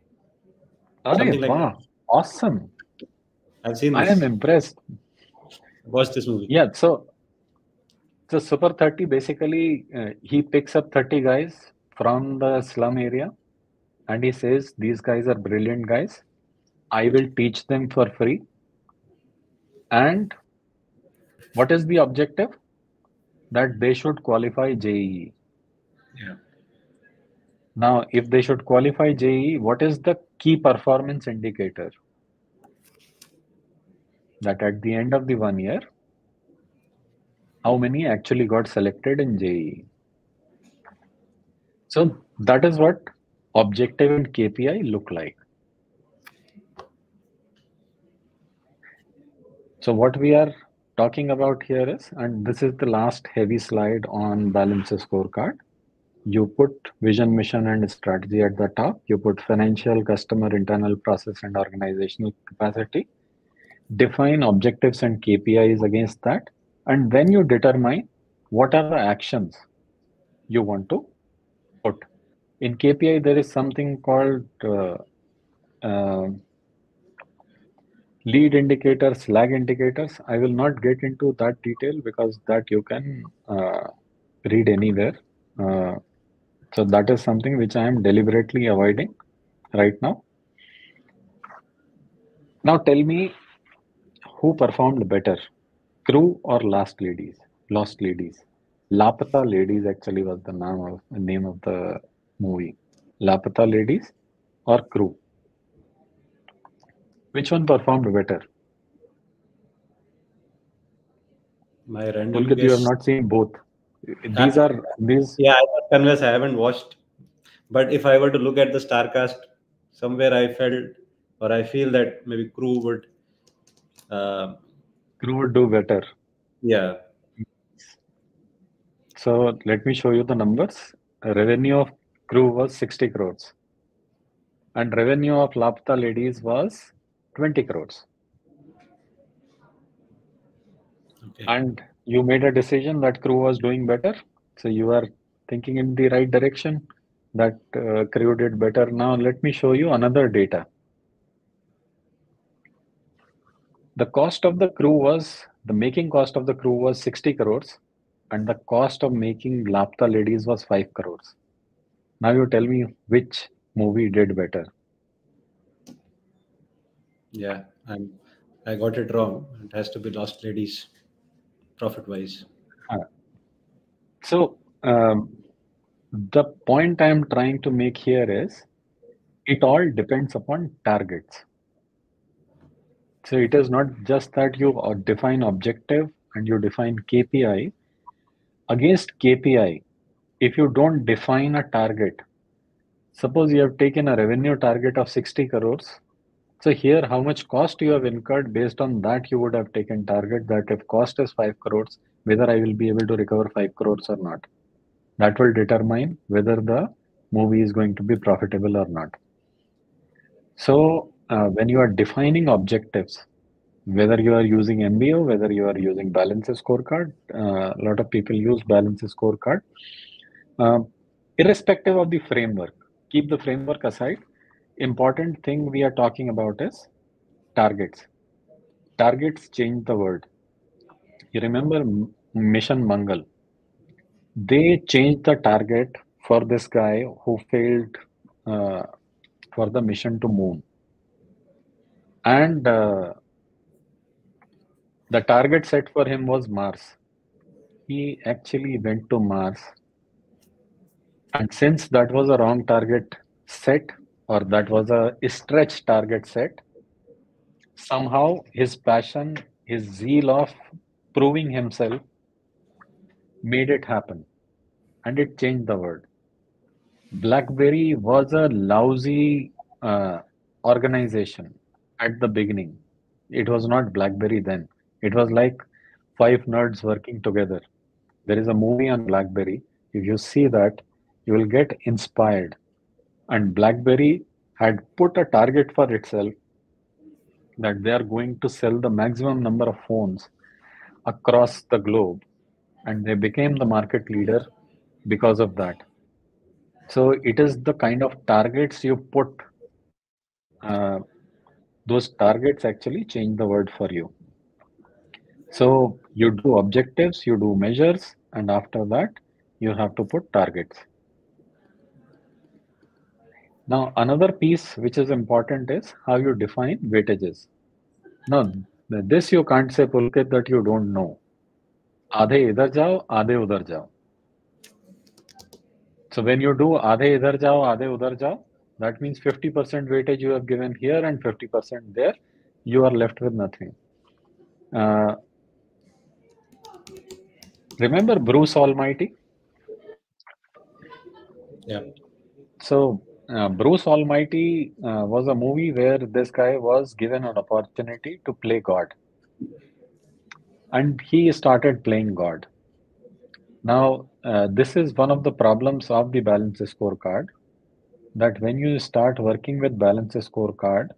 Arey, something like that. wow, awesome. I've seen I am this. impressed. Watched this movie. Yeah, so Super 30 basically he picks up 30 guys from the slum area and he says, these guys are brilliant guys. I will teach them for free. And what is the objective? That they should qualify JEE. Yeah. Now, if they should qualify JEE, what is the key performance indicator? That at the end of the 1 year, how many actually got selected in JEE? So that is what objective and KPI look like. So what we are talking about here is, and this is the last heavy slide on balance scorecard. You put vision, mission, and strategy at the top. You put financial, customer, internal process, and organizational capacity. Define objectives and KPIs against that. And then you determine what are the actions you want to put. In KPI, there is something called uh, lead indicators, lag indicators. I will not get into that detail because that you can read anywhere. So that is something which I am deliberately avoiding right now. Now tell me who performed better, Crew or Last Ladies? Lost Ladies. Lapata Ladies actually was the name of the movie. Lapata Ladies or Crew? Which one performed better? My random Pulkit, you have guess. not seen both. Uh, These. yeah, I must confess, I haven't watched. But if I were to look at the star cast, somewhere I felt or I feel that maybe Crew would. Uh, Crew would do better. yeah. So let me show you the numbers. Revenue of Crew was 60 crores and revenue of Lapta Ladies was 20 crores. Okay. And you made a decision that Crew was doing better. So you are thinking in the right direction that Crew did better. Now let me show you another data. The cost of the making cost of the Crew was 60 crores and the cost of making Lapta Ladies was 5 crores. Now you tell me which movie did better. Yeah. I got it wrong. It has to be Lost Ladies, profit wise. So the point I'm trying to make here is it all depends upon targets. So it is not just that you define objective and you define KPI. Against KPI, if you don't define a target, suppose you have taken a revenue target of 60 crores. So here, how much cost you have incurred, based on that, you would have taken target that if cost is 5 crores, whether I will be able to recover 5 crores or not. That will determine whether the movie is going to be profitable or not. So when you are defining objectives, whether you are using MBO, whether you are using balance scorecard, a lot of people use balance scorecard. Um, Irrespective of the framework, keep the framework aside. Important thing we are talking about is targets. Targets change the world. You remember Mission Mangal? They changed the target for this guy who failed uh, for the mission to moon. And the target set for him was Mars. He actually went to Mars. And since that was a wrong target set, or that was a stretch target set, somehow his passion, his zeal of proving himself made it happen. And it changed the world. BlackBerry was a lousy organization at the beginning. It was not BlackBerry then. It was like five nerds working together. There is a movie on BlackBerry. If you see that, you will get inspired. And BlackBerry had put a target for itself that they are going to sell the maximum number of phones across the globe. And they became the market leader because of that. So it is the kind of targets you put, uh, those targets actually change the world for you. So you do objectives, you do measures, and after that, you have to put targets. Now, another piece which is important is how you define weightages. Now, this you can't say, Pulkit, that you don't know. आधे इधर जाओ, आधे उधर जाओ. So when you do आधे इधर जाओ, आधे उधर जाओ, that means 50% weightage you have given here and 50% there. You are left with nothing. Uh, Remember Bruce Almighty? Yeah. So Bruce Almighty was a movie where this guy was given an opportunity to play God, and he started playing God. Now, this is one of the problems of the balance scorecard, that when you start working with balance scorecard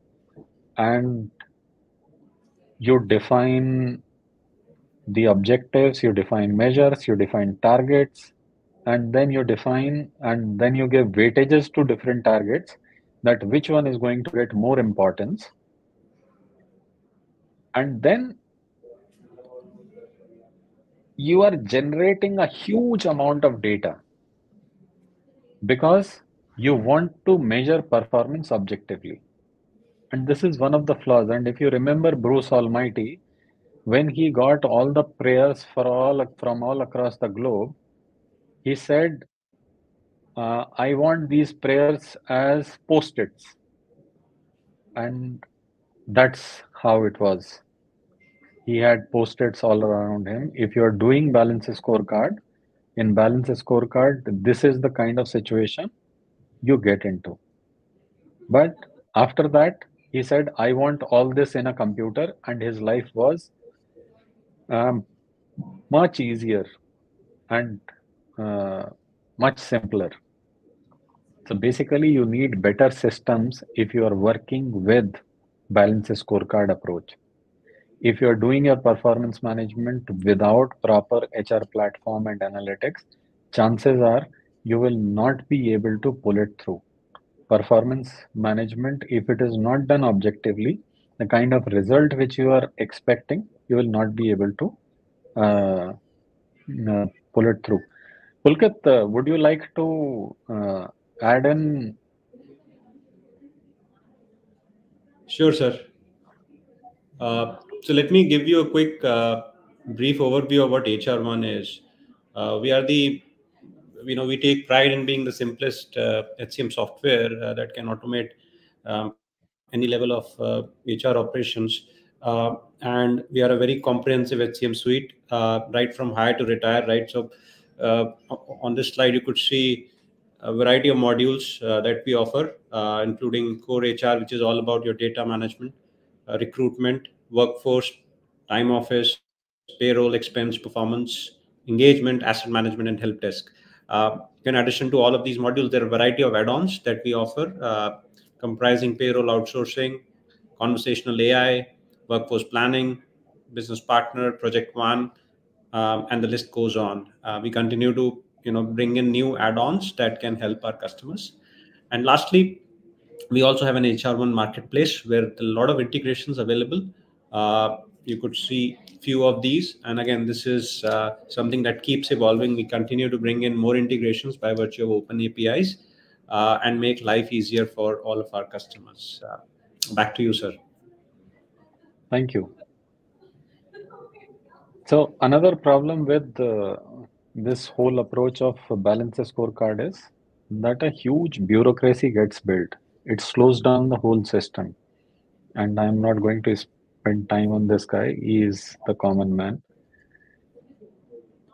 and you define the objectives, you define measures, you define targets, and then you define and then you give weightages to different targets, that which one is going to get more importance. And then you are generating a huge amount of data because you want to measure performance objectively. And this is one of the flaws. And if you remember Bruce Almighty, when he got all the prayers for all from all across the globe, he said, I want these prayers as post-its. And that's how it was. He had post-its all around him. If you're doing balance scorecard, in balance scorecard, this is the kind of situation you get into. But after that, he said, I want all this in a computer, and his life was um, much easier and uh, much simpler. So basically, you need better systems if you are working with balance scorecard approach. If you're doing your performance management without proper HR platform and analytics, chances are you will not be able to pull it through. Performance management, if it is not done objectively, the kind of result which you are expecting, you will not be able to uh, pull it through. Pulkit, would you like to add in? Sure, sir. So let me give you a quick brief overview of what HR1 is. We are the, we take pride in being the simplest HCM software that can automate any level of HR operations. And we are a very comprehensive HCM suite, right from hire to retire, right? So uh, on this slide, you could see a variety of modules that we offer, including core HR, which is all about your data management, recruitment, workforce, time office, payroll, expense, performance, engagement, asset management, and help desk. In addition to all of these modules, there are a variety of add-ons that we offer, comprising payroll outsourcing, conversational AI, workforce planning, business partner, project one, and the list goes on. We continue to bring in new add-ons that can help our customers. And lastly, we also have an HR1 marketplace where a lot of integrations available. You could see few of these, and again, this is something that keeps evolving. We continue to bring in more integrations by virtue of open APIs, and make life easier for all of our customers. Back to you, sir. Thank you. So another problem with this whole approach of balance scorecard is that a huge bureaucracy gets built. It slows down the whole system. And I'm not going to spend time on this guy. He is the common man.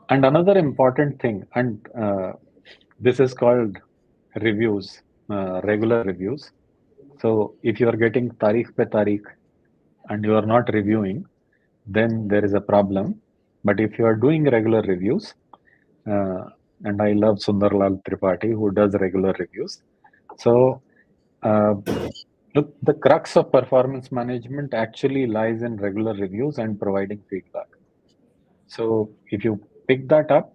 And another important thing, and this is called reviews, regular reviews. So if you are getting tarikh pe tarikh and you are not reviewing, then there is a problem. But if you are doing regular reviews, and I love Sundarlal Tripathi who does regular reviews. So look, the crux of performance management actually lies in regular reviews and providing feedback. So if you pick that up,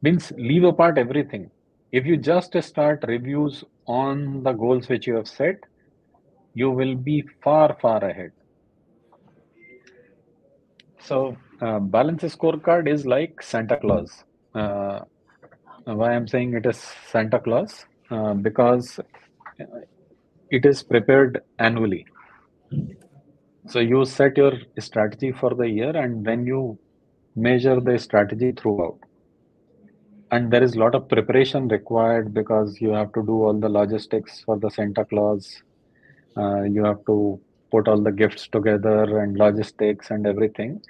means leave apart everything. If you just start reviews on the goals which you have set, you will be far, far ahead. So balance scorecard is like Santa Claus. Why I'm saying it is Santa Claus? Because it is prepared annually. So you set your strategy for the year and then you measure the strategy throughout. And there is a lot of preparation required because you have to do all the logistics for the Santa Claus. You have to put all the gifts together and logistics and everything.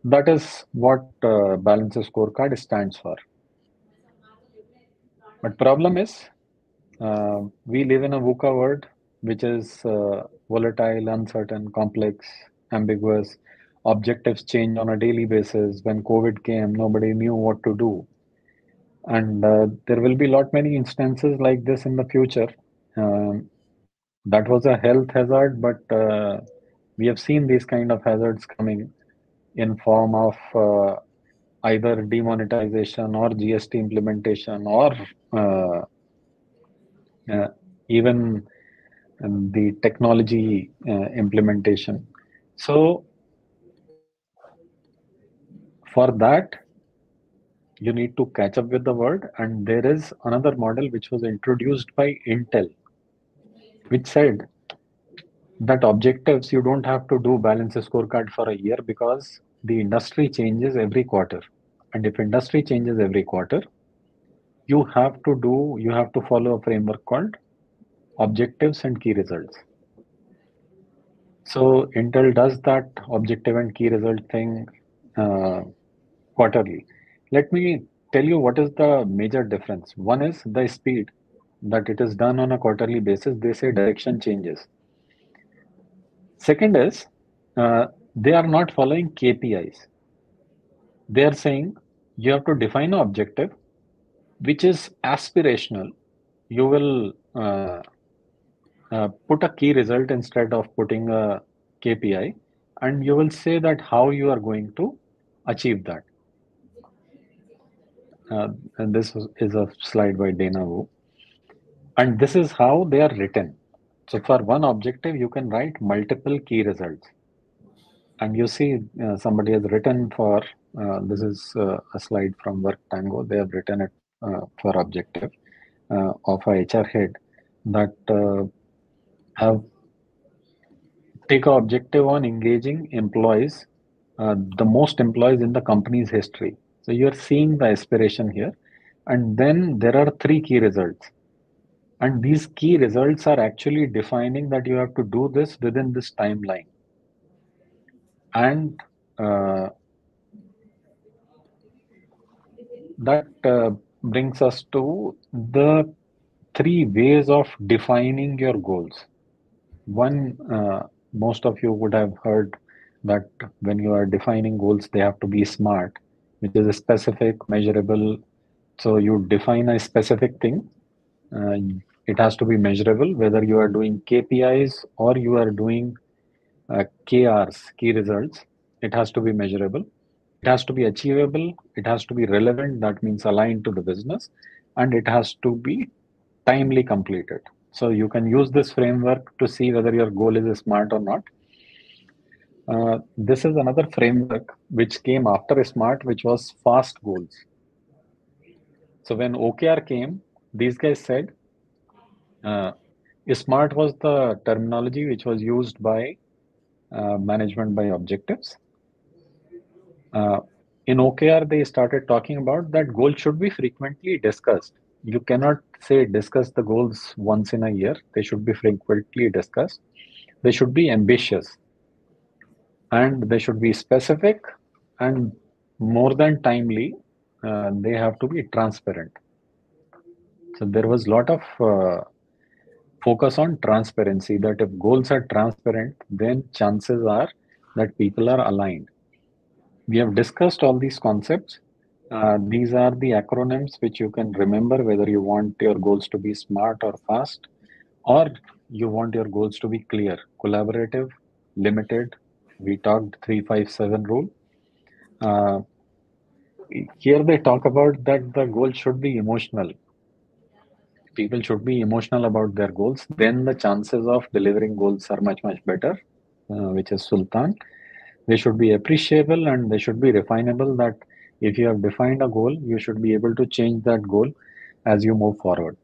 That is what balance scorecard stands for. But problem is, we live in a VUCA world, which is volatile, uncertain, complex, ambiguous. Objectives change on a daily basis. When COVID came, nobody knew what to do. And there will be lot many instances like this in the future. That was a health hazard, but we have seen these kind of hazards coming in form of either demonetization or GST implementation or even the technology implementation. So for that, you need to catch up with the world. And there is another model which was introduced by Intel, which said that objectives, you don't have to do balance scorecard for a year because the industry changes every quarter. And if industry changes every quarter, you have to follow a framework called objectives and key results. So Intel does that objective and key result thing quarterly. Let me tell you what is the major difference. One is the speed that it is done on a quarterly basis. They say direction changes. Second is they are not following KPIs. They are saying you have to define an objective which is aspirational. You will put a key result instead of putting a KPI, and you will say that how you are going to achieve that. And this is a slide by Dana Wu. And this is how they are written. So for one objective, you can write multiple key results. And you see somebody has written for, this is a slide from Work Tango. They have written it for objective of a HR head that have take an objective on engaging employees, the most employees in the company's history. So you're seeing the aspiration here. And then there are 3 key results. And these key results are actually defining that you have to do this within this timeline. And that brings us to the 3 ways of defining your goals. One, most of you would have heard that when you are defining goals, they have to be SMART, which is a specific, measurable. So you define a specific thing. It has to be measurable, whether you are doing KPIs or you are doing KRs, key results. It has to be measurable. It has to be achievable. It has to be relevant. That means aligned to the business, and it has to be timely completed. So you can use this framework to see whether your goal is smart or not. This is another framework which came after SMART, which was fast goals. So when OKR came, these guys said uh, SMART was the terminology which was used by management by objectives. Uh, in OKR, they started talking about that goal should be frequently discussed. You cannot say discuss the goals once in a year. They should be frequently discussed. They should be ambitious, and they should be specific, and more than timely, they have to be transparent. So there was a lot of focus on transparency, that if goals are transparent, then chances are that people are aligned. We have discussed all these concepts. These are the acronyms which you can remember, whether you want your goals to be smart or fast, or you want your goals to be clear, collaborative, limited. We talked 357 rule. Uh, Here they talk about that the goal should be emotional. People should be emotional about their goals. Then the chances of delivering goals are much, much better, which is Sultan. They should be appreciable and they should be refinable, that if you have defined a goal, you should be able to change that goal as you move forward.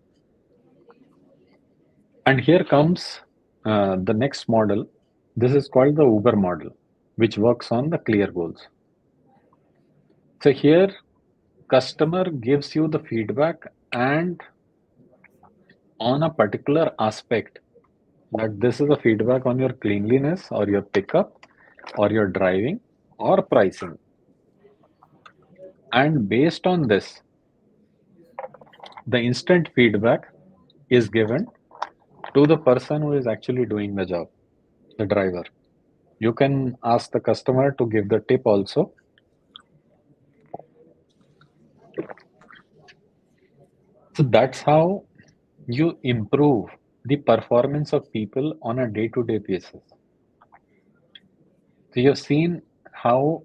And here comes the next model. This is called the Uber model, which works on the clear goals. So here, customer gives you the feedback and on a particular aspect, that this is a feedback on your cleanliness or your pickup or your driving or pricing. And based on this, the instant feedback is given to the person who is actually doing the job, the driver. You can ask the customer to give the tip also. So that's how you improve the performance of people on a day-to-day basis. So you've seen how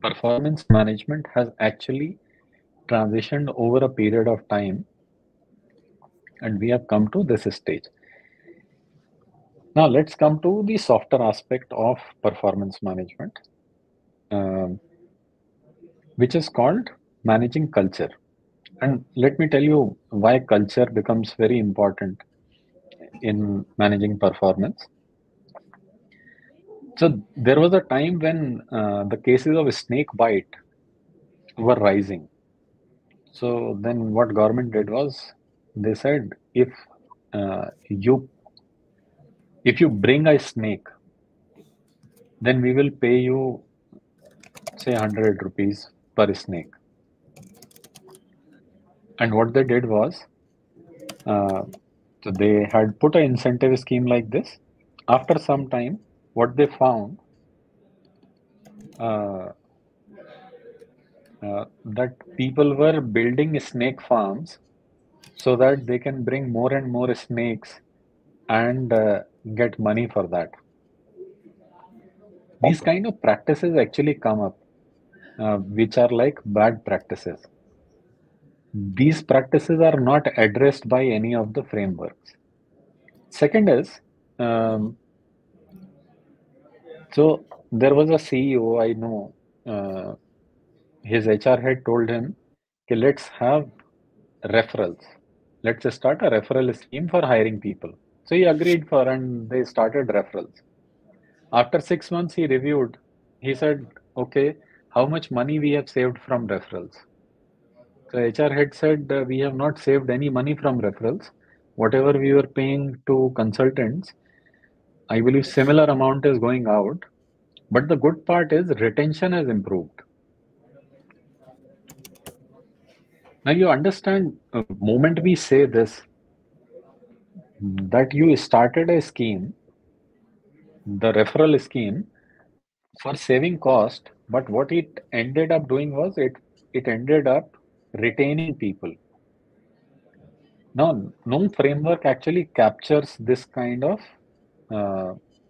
performance management has actually transitioned over a period of time, and we have come to this stage. Now let's come to the softer aspect of performance management, um, which is called managing culture. And let me tell you why culture becomes very important in managing performance. So there was a time when the cases of snake bite were rising. So then what government did was, they said, uh, you if you bring a snake, then we will pay you, say, 100 rupees per snake. And what they did was, uh, so they had put an incentive scheme like this. After some time, what they found, uh, that people were building snake farms so that they can bring more and more snakes and get money for that. These kind of practices actually come up, which are like bad practices. These practices are not addressed by any of the frameworks. Second is, um, so there was a CEO I know, his HR head told him, okay, let's have referrals. Let's just start a referral scheme for hiring people. So he agreed for, and they started referrals. After 6 months, he reviewed. He said, okay, how much money we have saved from referrals? So HR head said, we have not saved any money from referrals. Whatever we were paying to consultants, I believe similar amount is going out. But the good part is retention has improved. Now you understand, moment we say this, that you started a scheme, the referral scheme, for saving cost, but what it ended up doing was, it ended up retaining people. Now, no framework actually captures this kind of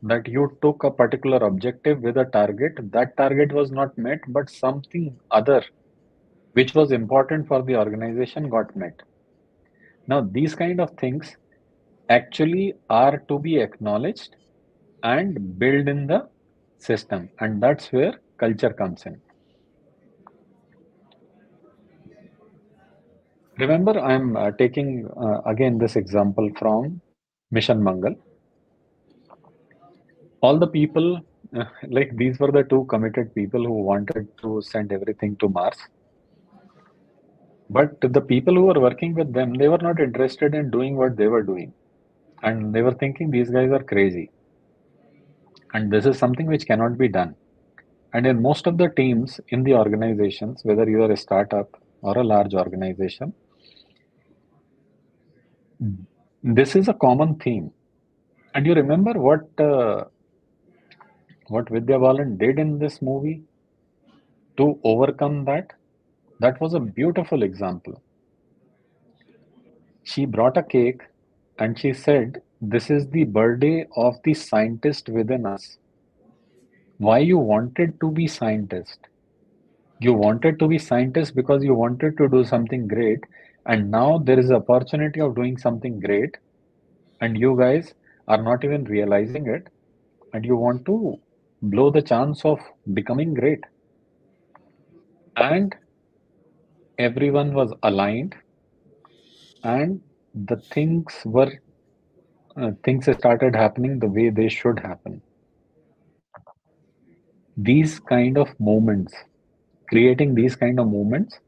that you took a particular objective with a target. That target was not met, but something other which was important for the organization got met. Now, these kind of things actually are to be acknowledged and built in the system, and that's where culture comes in. Remember, I'm taking again this example from Mission Mangal. All the people, like these were the two committed people who wanted to send everything to Mars. But the people who were working with them, they were not interested in doing what they were doing. And they were thinking these guys are crazy. And this is something which cannot be done. And in most of the teams in the organizations, whether you are a startup or a large organization, this is a common theme. And you remember what Vidya Balan did in this movie to overcome that? That was a beautiful example. She brought a cake and she said, "This is the birthday of the scientist within us." Why you wanted to be scientist? You wanted to be scientist because you wanted to do something great, and now there is opportunity of doing something great, and you guys are not even realizing it, and you want to blow the chance of becoming great. And everyone was aligned, and the things started happening the way they should happen. These kind of moments, creating these kind of moments,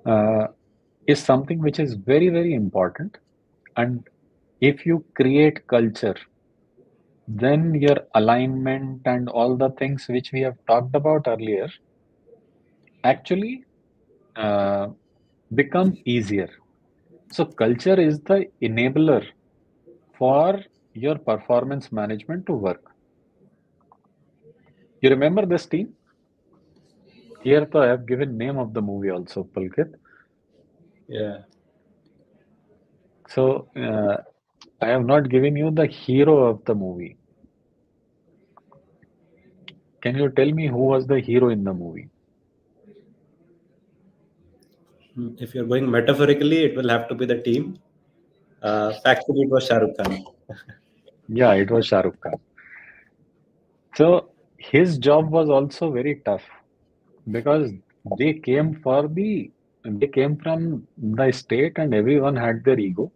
uh, is something which is very, very important. And if you create culture, then your alignment and all the things which we have talked about earlier actually uh, become easier. So, culture is the enabler for your performance management to work. You remember this team? Here, I have given name of the movie also, Pulkit. Yeah. So, I have not given you the hero of the movie. Can you tell me who was the hero in the movie? If you're going metaphorically, it will have to be the team. Factually, it was Shah Rukh Khan. Yeah, it was Shah Rukh Khan. So his job was also very tough because they came for the they came from the state and everyone had their ego.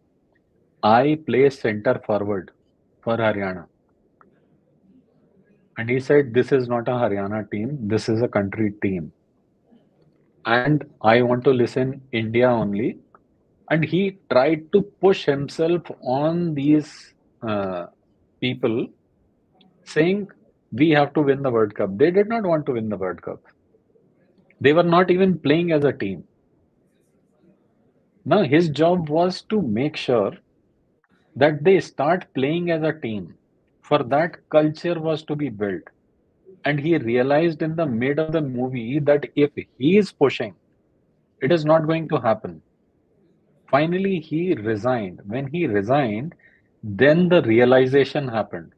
I play center forward for Haryana. And he said, "This is not a Haryana team, this is a country team. And I want to listen India only." And he tried to push himself on these uh, people, saying, "We have to win the World Cup." They did not want to win the World Cup. They were not even playing as a team. Now, his job was to make sure that they start playing as a team. For that, culture was to be built. And he realized in the mid of the movie that if he is pushing, it is not going to happen. Finally, he resigned. When he resigned, then the realization happened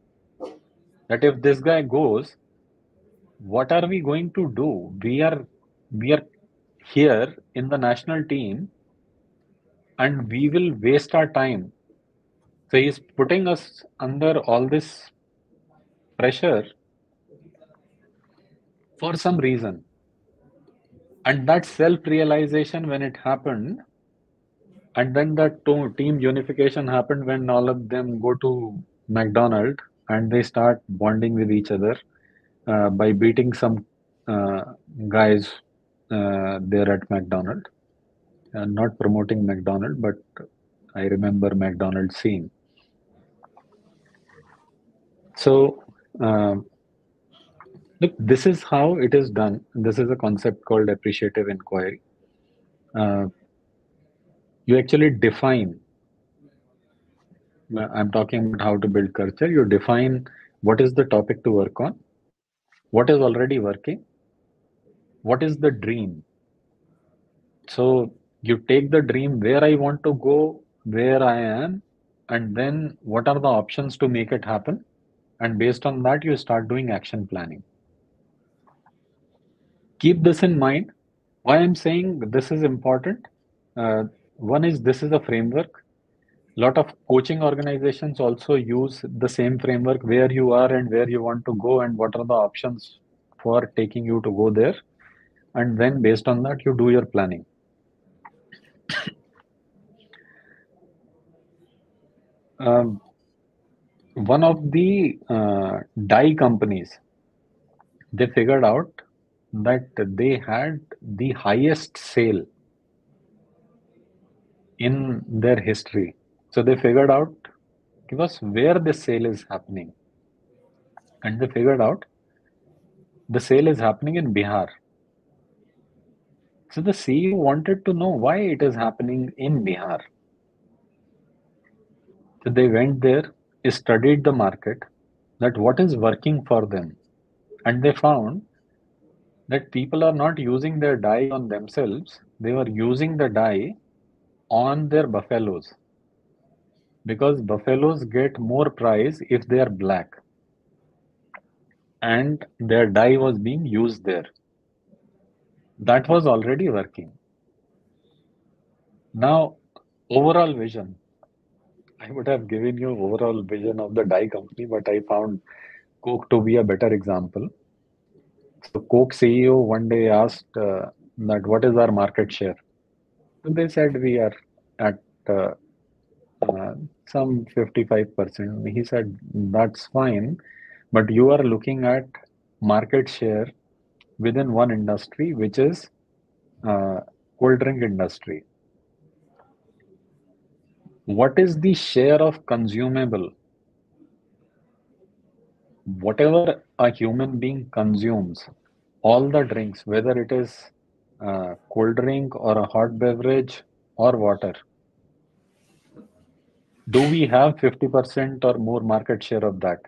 that if this guy goes, what are we going to do? We are here in the national team and we will waste our time. So he's putting us under all this pressure for some reason. And that self realization, when it happened, and then that team unification happened when all of them go to McDonald's and they start bonding with each other by beating some uh, guys there at McDonald's. Not promoting McDonald's, but I remember McDonald's scene. So, look, this is how it is done. This is a concept called appreciative inquiry. Uh, you actually define, I'm talking about how to build culture. You define what is the topic to work on, what is already working, what is the dream. So, you take the dream where I want to go, where I am, and then what are the options to make it happen. And based on that, you start doing action planning. Keep this in mind. Why I'm saying this is important. Uh, One is this is a framework. Lot of coaching organizations also use the same framework, where you are and where you want to go and what are the options for taking you to go there. And then based on that, you do your planning. Um, One of the dye companies, they figured out that they had the highest sale in their history. So they figured out because where the sale is happening, and they figured out the sale is happening in Bihar. So the CEO wanted to know why it is happening in Bihar. So they went there, studied the market, that what is working for them, and they found that people are not using their dye on themselves, they were using the dye on their buffaloes, because buffaloes get more price if they are black, and their dye was being used there. That was already working. Now, overall vision. I would have given you overall vision of the dye company, but I found Coke to be a better example. So Coke CEO one day asked that what is our market share? So they said we are at uh, uh, some 55%. He said that's fine, but you are looking at market share within one industry, which is uh, cold drink industry. What is the share of consumable? Whatever a human being consumes, all the drinks, whether it is cold drink or a hot beverage or water, do we have 50% or more market share of that?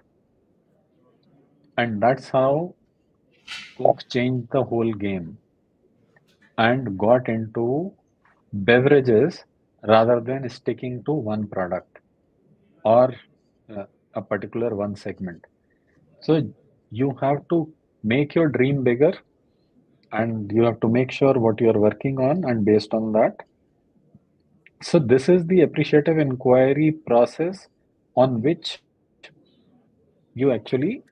And that's how Coke changed the whole game and got into beverages rather than sticking to one product or uh, a particular one segment. So you have to make your dream bigger, and you have to make sure what you're working on, and based on that. So this is the appreciative inquiry process on which you actually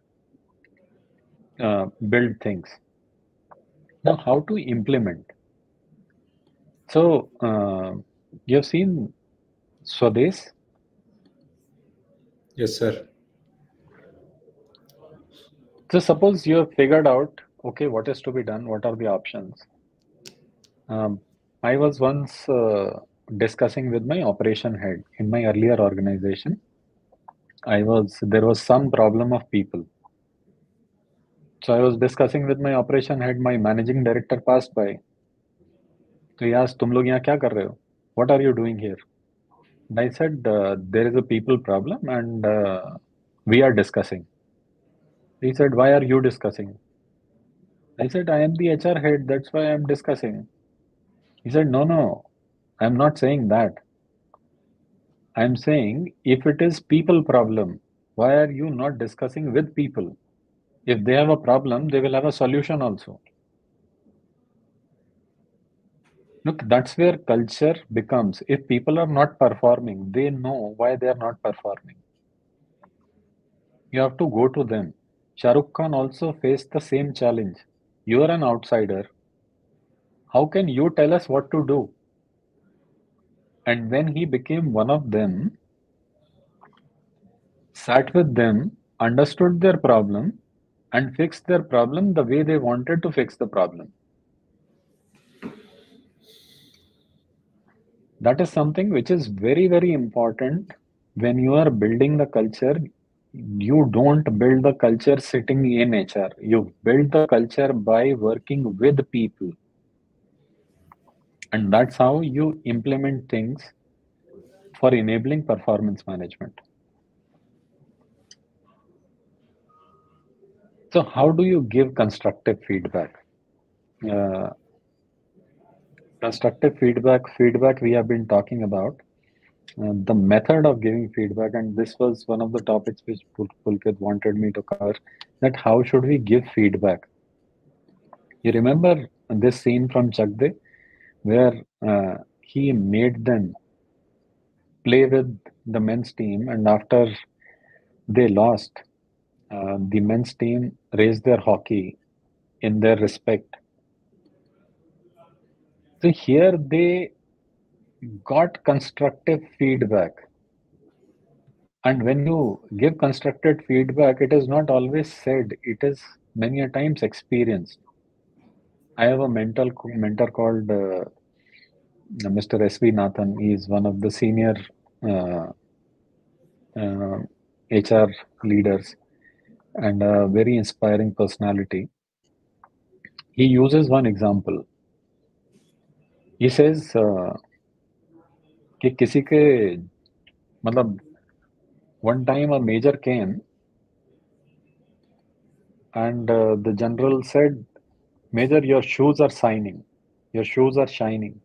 build things. Now, how to implement? So you have seen Swades. Yes, sir. So suppose you have figured out, okay, what is to be done, what are the options. Um, I was once discussing with my operation head in my earlier organization. There was some problem of people. So I was discussing with my operation head, my managing director passed by. So he asked, तुम लोग यहाँ क्या कर रहे हो? What are you doing here? And I said, there is a people problem and we are discussing. He said, why are you discussing? I said, I am the HR head, that's why I am discussing. He said, no, no, I'm not saying that. I'm saying if it is people problem, why are you not discussing with people? If they have a problem, they will have a solution also. Look, that's where culture becomes. If people are not performing, they know why they are not performing. You have to go to them. Shah Rukh Khan also faced the same challenge. You are an outsider. How can you tell us what to do? And when he became one of them, sat with them, understood their problem, and fixed their problem the way they wanted to fix the problem. That is something which is very, very important when you are building the culture. You don't build the culture sitting in HR. You build the culture by working with people. And that's how you implement things for enabling performance management. So, how do you give constructive feedback? Uh, Constructive feedback we have been talking about. The method of giving feedback, and this was one of the topics which Pulkit wanted me to cover, that how should we give feedback? You remember this scene from Chak De, where he made them play with the men's team, and after they lost, the men's team raised their hockey in their respect. So here they got constructive feedback. And when you give constructed feedback, it is not always said, it is many a times experienced. I have a mentor called Mr. S.V. Nathan. He is one of the senior uh, HR leaders and a very inspiring personality. He uses one example. He says कि किसी के मतलब one time a major came and the general said, Major, your shoes are shining. Your shoes are shining.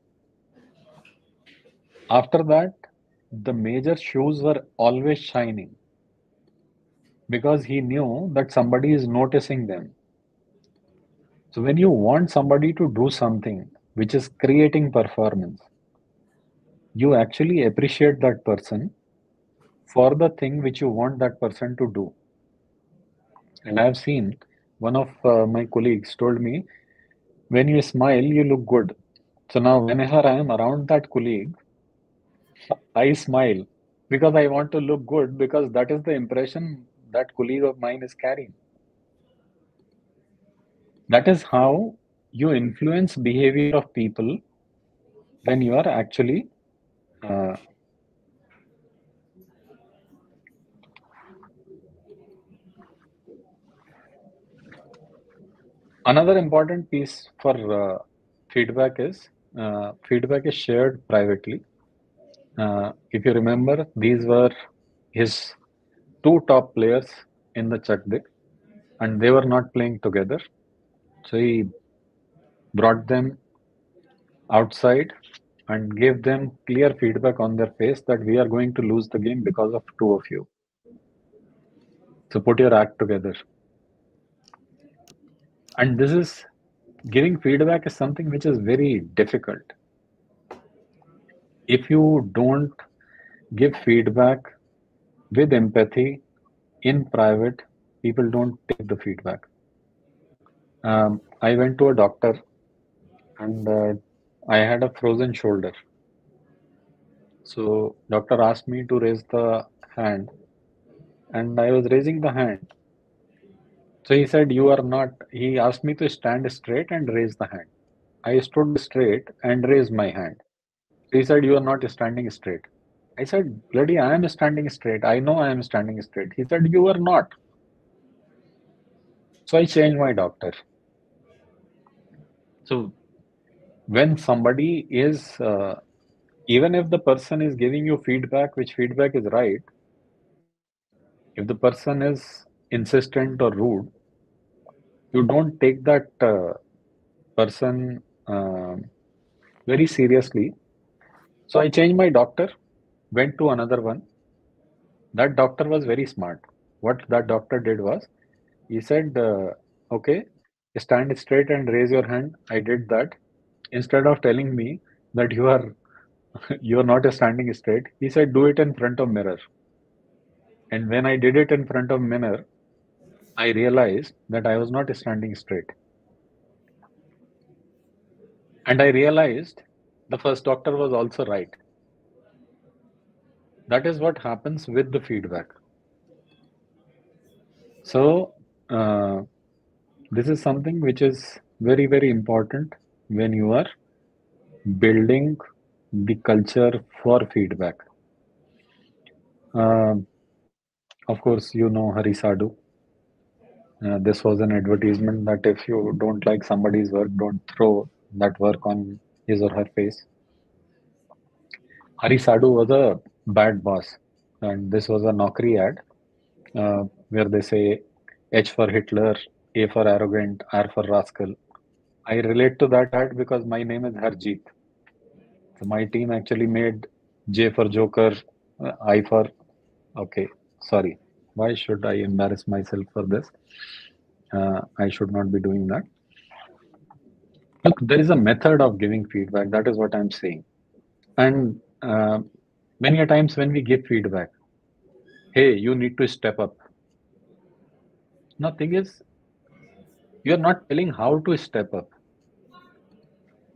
After that, the major's shoes were always shining because he knew that somebody is noticing them. So when you want somebody to do something which is creating performance, you actually appreciate that person for the thing which you want that person to do. And I've seen one of my colleagues told me, when you smile, you look good. So now whenever I am around that colleague, I smile because I want to look good because that is the impression that colleague of mine is carrying. That is how you influence behavior of people when you are actually uh, another important piece for feedback is shared privately. If you remember, these were his two top players in the Chak De, and they were not playing together. So he brought them outside and gave them clear feedback on their face that we are going to lose the game because of two of you. So put your act together. And this is giving feedback is something which is very difficult. If you don't give feedback with empathy in private, people don't take the feedback. I went to a doctor and I had a frozen shoulder. So doctor asked me to raise the hand and I was raising the hand. So he said, you are not, he asked me to stand straight and raise the hand. I stood straight and raised my hand. He said, you are not standing straight. I said, bloody, I am standing straight. I know I am standing straight. He said, you are not. So I changed my doctor. So when somebody is, even if the person is giving you feedback, which feedback is right, if the person is insistent or rude, you don't take that person very seriously. So I changed my doctor, went to another one. That doctor was very smart. What that doctor did was, he said, okay, stand straight and raise your hand. I did that. Instead of telling me that you are not standing straight, he said, do it in front of mirror. And when I did it in front of mirror, I realized that I was not standing straight. And I realized the first doctor was also right. That is what happens with the feedback. So, this is something which is very, very important when you are building the culture for feedback. Uh, of course, you know Hari Sadhu. This was an advertisement that if you don't like somebody's work, don't throw that work on his or her face. Hari Sadhu was a bad boss, and this was a Naukri ad where they say H for Hitler, A for arrogant, R for rascal. I relate to that ad because my name is Harjeet. So my team actually made J for Joker, I for... Okay, sorry. Why should I embarrass myself for this? I should not be doing that. Look, there is a method of giving feedback. That is what I'm saying. And many a times when we give feedback, hey, you need to step up. Now, thing is, you're not telling how to step up.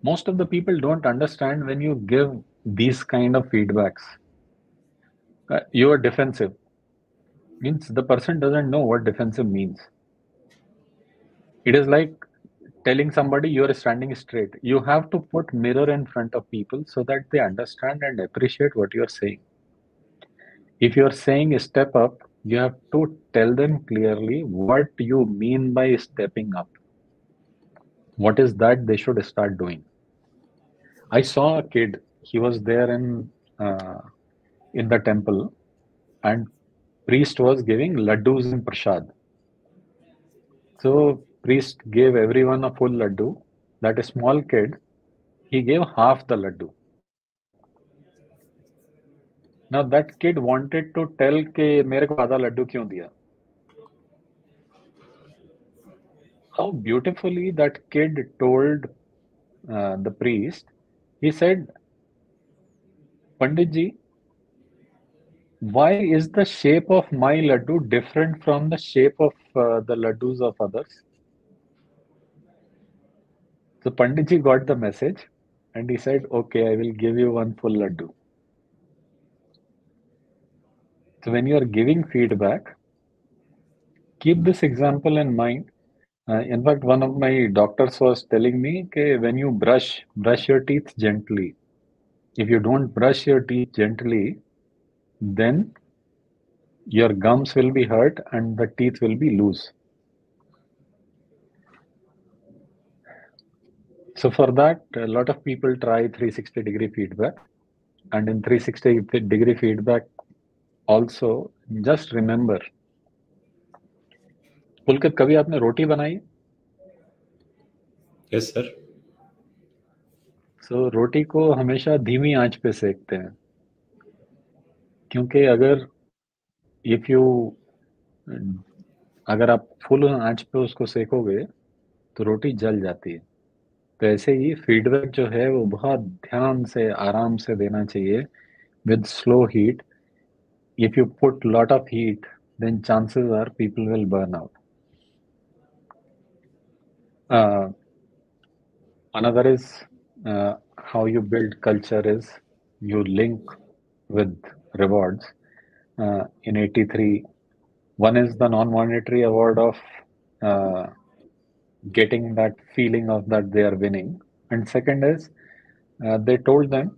Most of the people don't understand when you give these kind of feedbacks. You are defensive. Means the person doesn't know what defensive means. It is like telling somebody you are standing straight. You have to put mirror in front of people so that they understand and appreciate what you are saying. If you are saying step up, you have to tell them clearly what you mean by stepping up. What is that they should start doing? I saw a kid. He was there in the temple, and priest was giving laddus in prasad. So priest gave everyone a full laddu. That small kid, he gave half the laddu. Now that kid wanted to tell के मेरे को आधा लड्डू क्यों दिया? How beautifully that kid told the priest. He said, Pandit ji, why is the shape of my laddu different from the shape of the laddus of others? So Pandit ji got the message and he said, okay, I will give you one full laddu. So when you are giving feedback, keep this example in mind. In fact, one of my doctors was telling me, okay, when you brush your teeth gently. If you don't brush your teeth gently, then your gums will be hurt and the teeth will be loose. So for that, a lot of people try 360-degree feedback. And in 360-degree feedback, also, just remember, पुलकित कभी आपने रोटी बनाई? Yes, sir. So रोटी को हमेशा धीमी आंच पे सेकते हैं, क्योंकि अगर आप फुल आंच पे उसको सेकोगे तो रोटी जल जाती है. तो ऐसे ही फीडबैक जो है वो बहुत ध्यान से आराम से देना चाहिए with slow heat. If you put lot of heat, then chances are people will burn out. Another is how you build culture is you link with rewards. In 83, one is the non-monetary award of getting that feeling of that they are winning. And second is they told them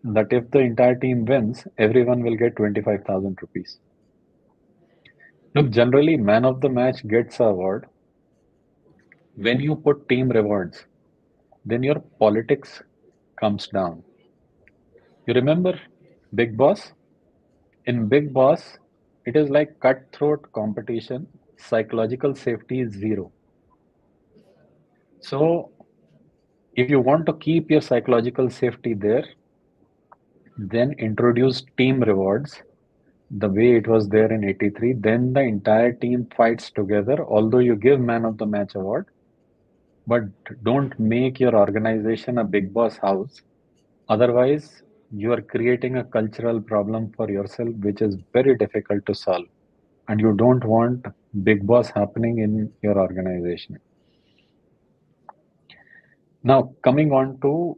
that if the entire team wins, everyone will get 25,000 rupees. Look, generally, man of the match gets an award. When you put team rewards, then your politics comes down. You remember Big Boss? In Big Boss, it is like cutthroat competition. Psychological safety is zero. So, if you want to keep your psychological safety there, then introduce team rewards the way it was there in 83. Then the entire team fights together, although you give man of the match award, but don't make your organization a big boss house. Otherwise, you are creating a cultural problem for yourself, which is very difficult to solve. And you don't want big boss happening in your organization. Now, coming on to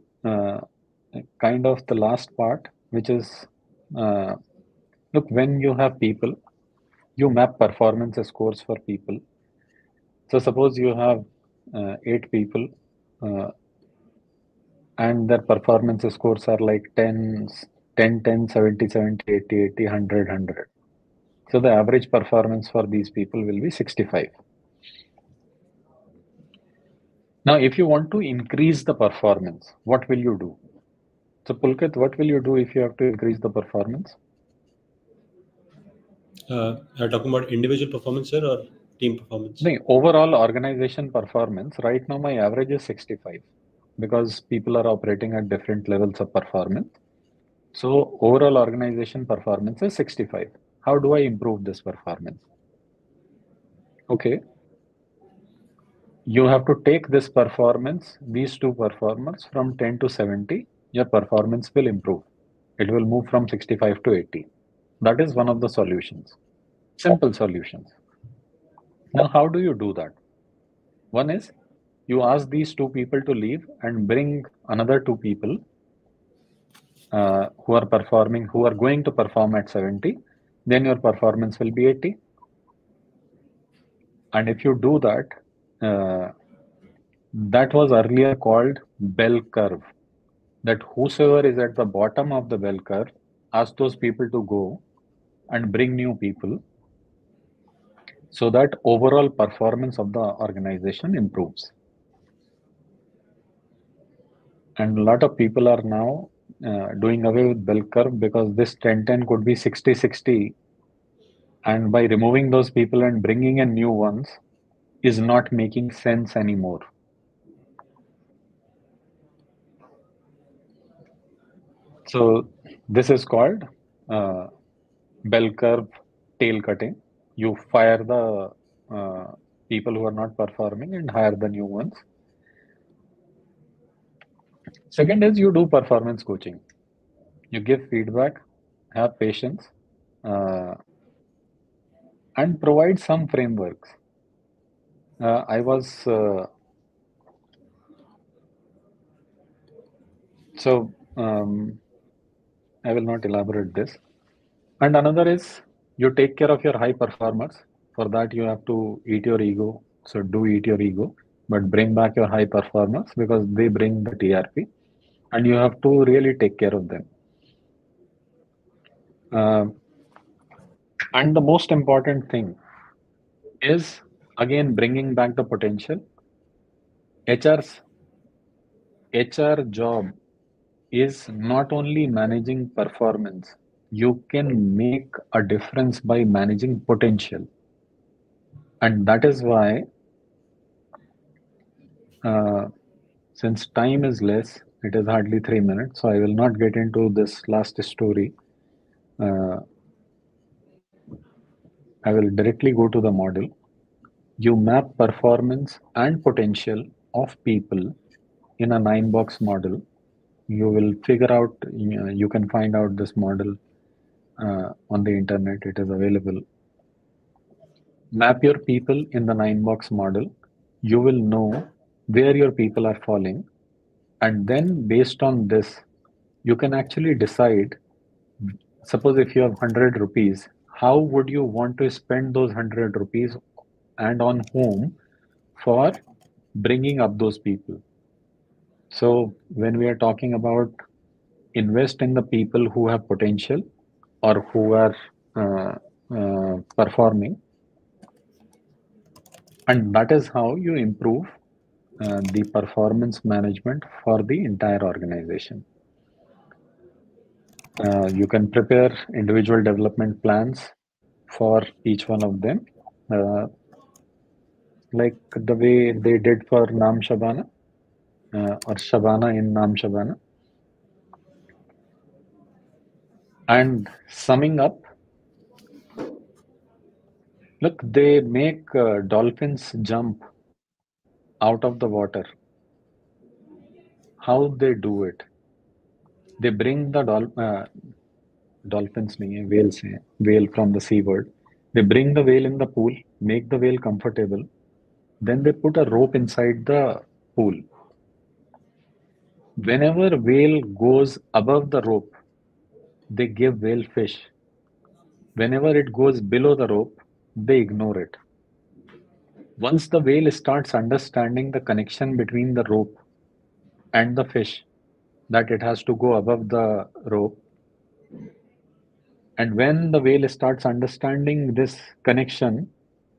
kind of the last part, which is look, when you have people, you map performance scores for people. So suppose you have 8 people and their performance scores are like 10, 10, 10, 70, 70, 80, 80, 100, 100. So the average performance for these people will be 65. Now, if you want to increase the performance, what will you do? So Pulkit, what will you do if you have to increase the performance? Are you talking about individual performance, sir, or team performance? No, overall organization performance. Right now, my average is 65 because people are operating at different levels of performance. So overall organization performance is 65. How do I improve this performance? Okay, you have to take this performance, these two performers from 10 to 70, your performance will improve. It will move from 65 to 80. That is one of the solutions. Simple solutions. Now, how do you do that? One is you ask these two people to leave and bring another two people who are performing, who are going to perform at 70, then your performance will be 80. And if you do that, that was earlier called bell curve. That whosoever is at the bottom of the bell curve, ask those people to go and bring new people so that overall performance of the organization improves. And a lot of people are now doing away with bell curve because this 10-10 could be 60-60. And by removing those people and bringing in new ones is not making sense anymore. So this is called bell curve tail cutting. You fire the people who are not performing and hire the new ones. Second is you do performance coaching. You give feedback, have patience, and provide some frameworks. I was so I will not elaborate this. And another is you take care of your high performers. For that, you have to eat your ego. So do eat your ego, but bring back your high performers because they bring the TRP, and you have to really take care of them. And the most important thing is again bringing back the potential. HR job is not only managing performance, you can make a difference by managing potential. And that is why, since time is less, it is hardly 3 minutes, so I will not get into this last story. I will directly go to the model. You map performance and potential of people in a 9-box model. You will figure out, you can find out this model on the internet, it is available. Map your people in the 9-box model. You will know where your people are falling. And then based on this, you can actually decide, suppose if you have 100 rupees, how would you want to spend those 100 rupees and on whom for bringing up those people? So when we are talking about invest in the people who have potential or who are performing, and that is how you improve the performance management for the entire organization. You can prepare individual development plans for each one of them, like the way they did for Naam Shabana or Shabana in Naam Shabana. And summing up, look, they make dolphins jump out of the water. How they do it? They bring the dolphins, nahi hai, whales hai, whale from the sea word. They bring the whale in the pool, make the whale comfortable. Then they put a rope inside the pool. Whenever whale goes above the rope, they give whale fish. Whenever it goes below the rope, they ignore it. Once the whale starts understanding the connection between the rope and the fish, that it has to go above the rope, and when the whale starts understanding this connection,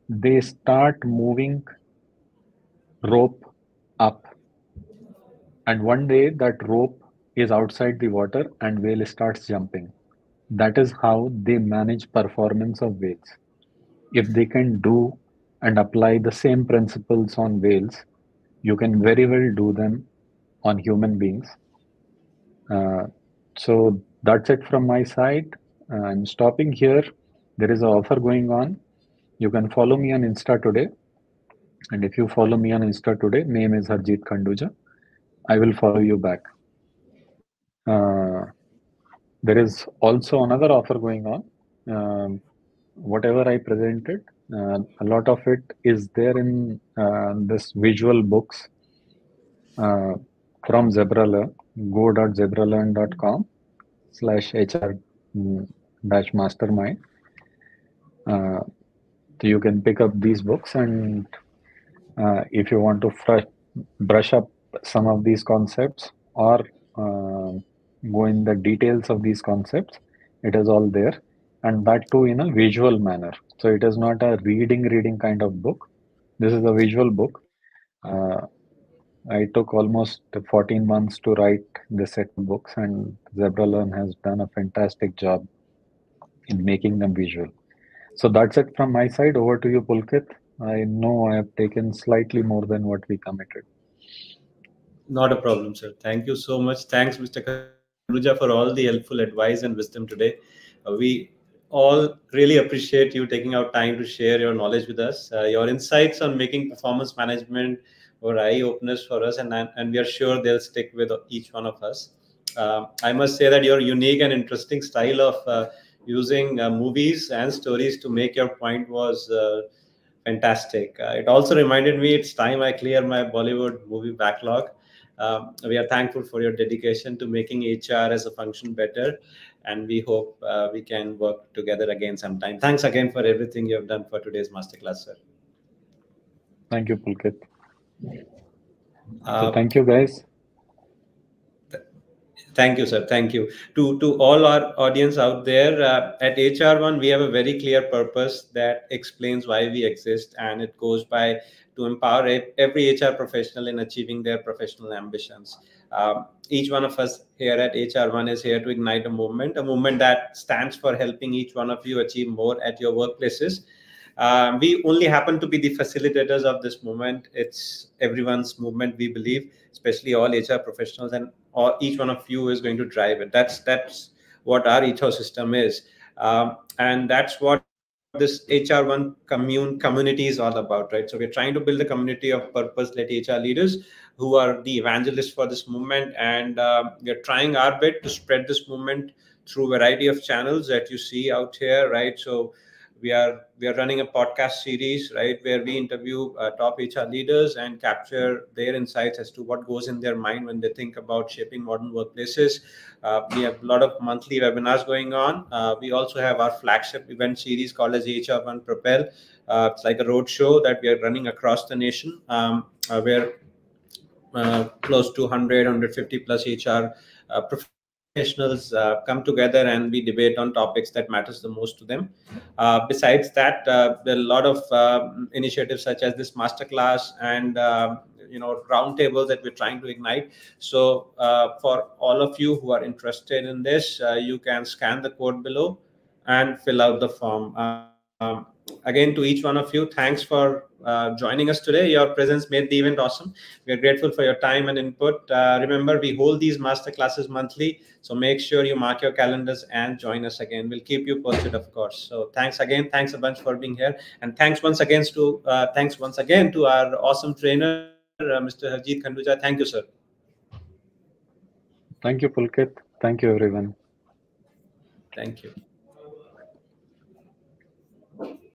they start moving rope up. And one day that rope is outside the water and whale starts jumping. That is how they manage performance of whales. If they can do and apply the same principles on whales, you can very well do them on human beings. So That's it from my side. I'm stopping here. There is an offer going on. You can follow me on Insta today. And if you follow me on Insta today, name is Harjeet Khanduja. I will follow you back. Uh, there is also another offer going on. Whatever I presented, a lot of it is there in this visual books uh, from ZebraLearn. go.zebralearn.com/HR dash mastermind. Uh, so you can pick up these books, and if you want to brush up some of these concepts or go in the details of these concepts, it is all there, and that too in a visual manner. So it is not a reading kind of book. This is a visual book. Uh, I took almost 14 months to write this set of books, and ZebraLearn has done a fantastic job in making them visual. So that's it from my side. Over to you, Pulkit. I know I have taken slightly more than what we committed. Not a problem, sir. Thank you so much. Thanks, Mr. Khanduja, for all the helpful advice and wisdom today. We all really appreciate you taking out time to share your knowledge with us. Your insights on making performance management were eye openers for us, and we are sure they'll stick with each one of us. I must say that your unique and interesting style of using movies and stories to make your point was fantastic. It also reminded me it's time I clear my Bollywood movie backlog. We are thankful for your dedication to making HR as a function better, and we hope we can work together again sometime. Thanks again for everything you have done for today's masterclass, sir. Thank you, Pulkit. So Uh, thank you, guys. Thank you, sir. Thank you. To all our audience out there, at HR1, we have a very clear purpose that explains why we exist, and it goes by to empower every HR professional in achieving their professional ambitions. Each one of us here at HR1 is here to ignite a movement that stands for helping each one of you achieve more at your workplaces. We only happen to be the facilitators of this movement. It's everyone's movement, we believe, especially all HR professionals, and each one of you is going to drive it. That's what our ecosystem is, and that's what this HR1 community is all about, right? So we're trying to build a community of purpose-led HR leaders who are the evangelists for this movement, and we're trying our bit to spread this movement through a variety of channels that you see out here, right? So we are running a podcast series, right, where we interview top HR leaders and capture their insights as to what goes in their mind when they think about shaping modern workplaces. We have a lot of monthly webinars going on. We also have our flagship event series called as HR1 Propel. It's like a road show that we are running across the nation, where close to 150 plus HR professionals come together, and we debate on topics that matters the most to them. Besides that, there are a lot of initiatives such as this masterclass and roundtables that we're trying to ignite. So for all of you who are interested in this, you can scan the code below and fill out the form. Again, to each one of you, thanks for joining us today. Your presence made the event awesome. We are grateful for your time and input. Remember, we hold these master classes monthly, so make sure you mark your calendars and join us again. We'll keep you posted, of course. So thanks again. Thanks a bunch for being here, and thanks once again to our awesome trainer, Mr. Harjeet Khanduja. Thank you, sir. Thank you, Pulkit. Thank you, everyone. Thank you.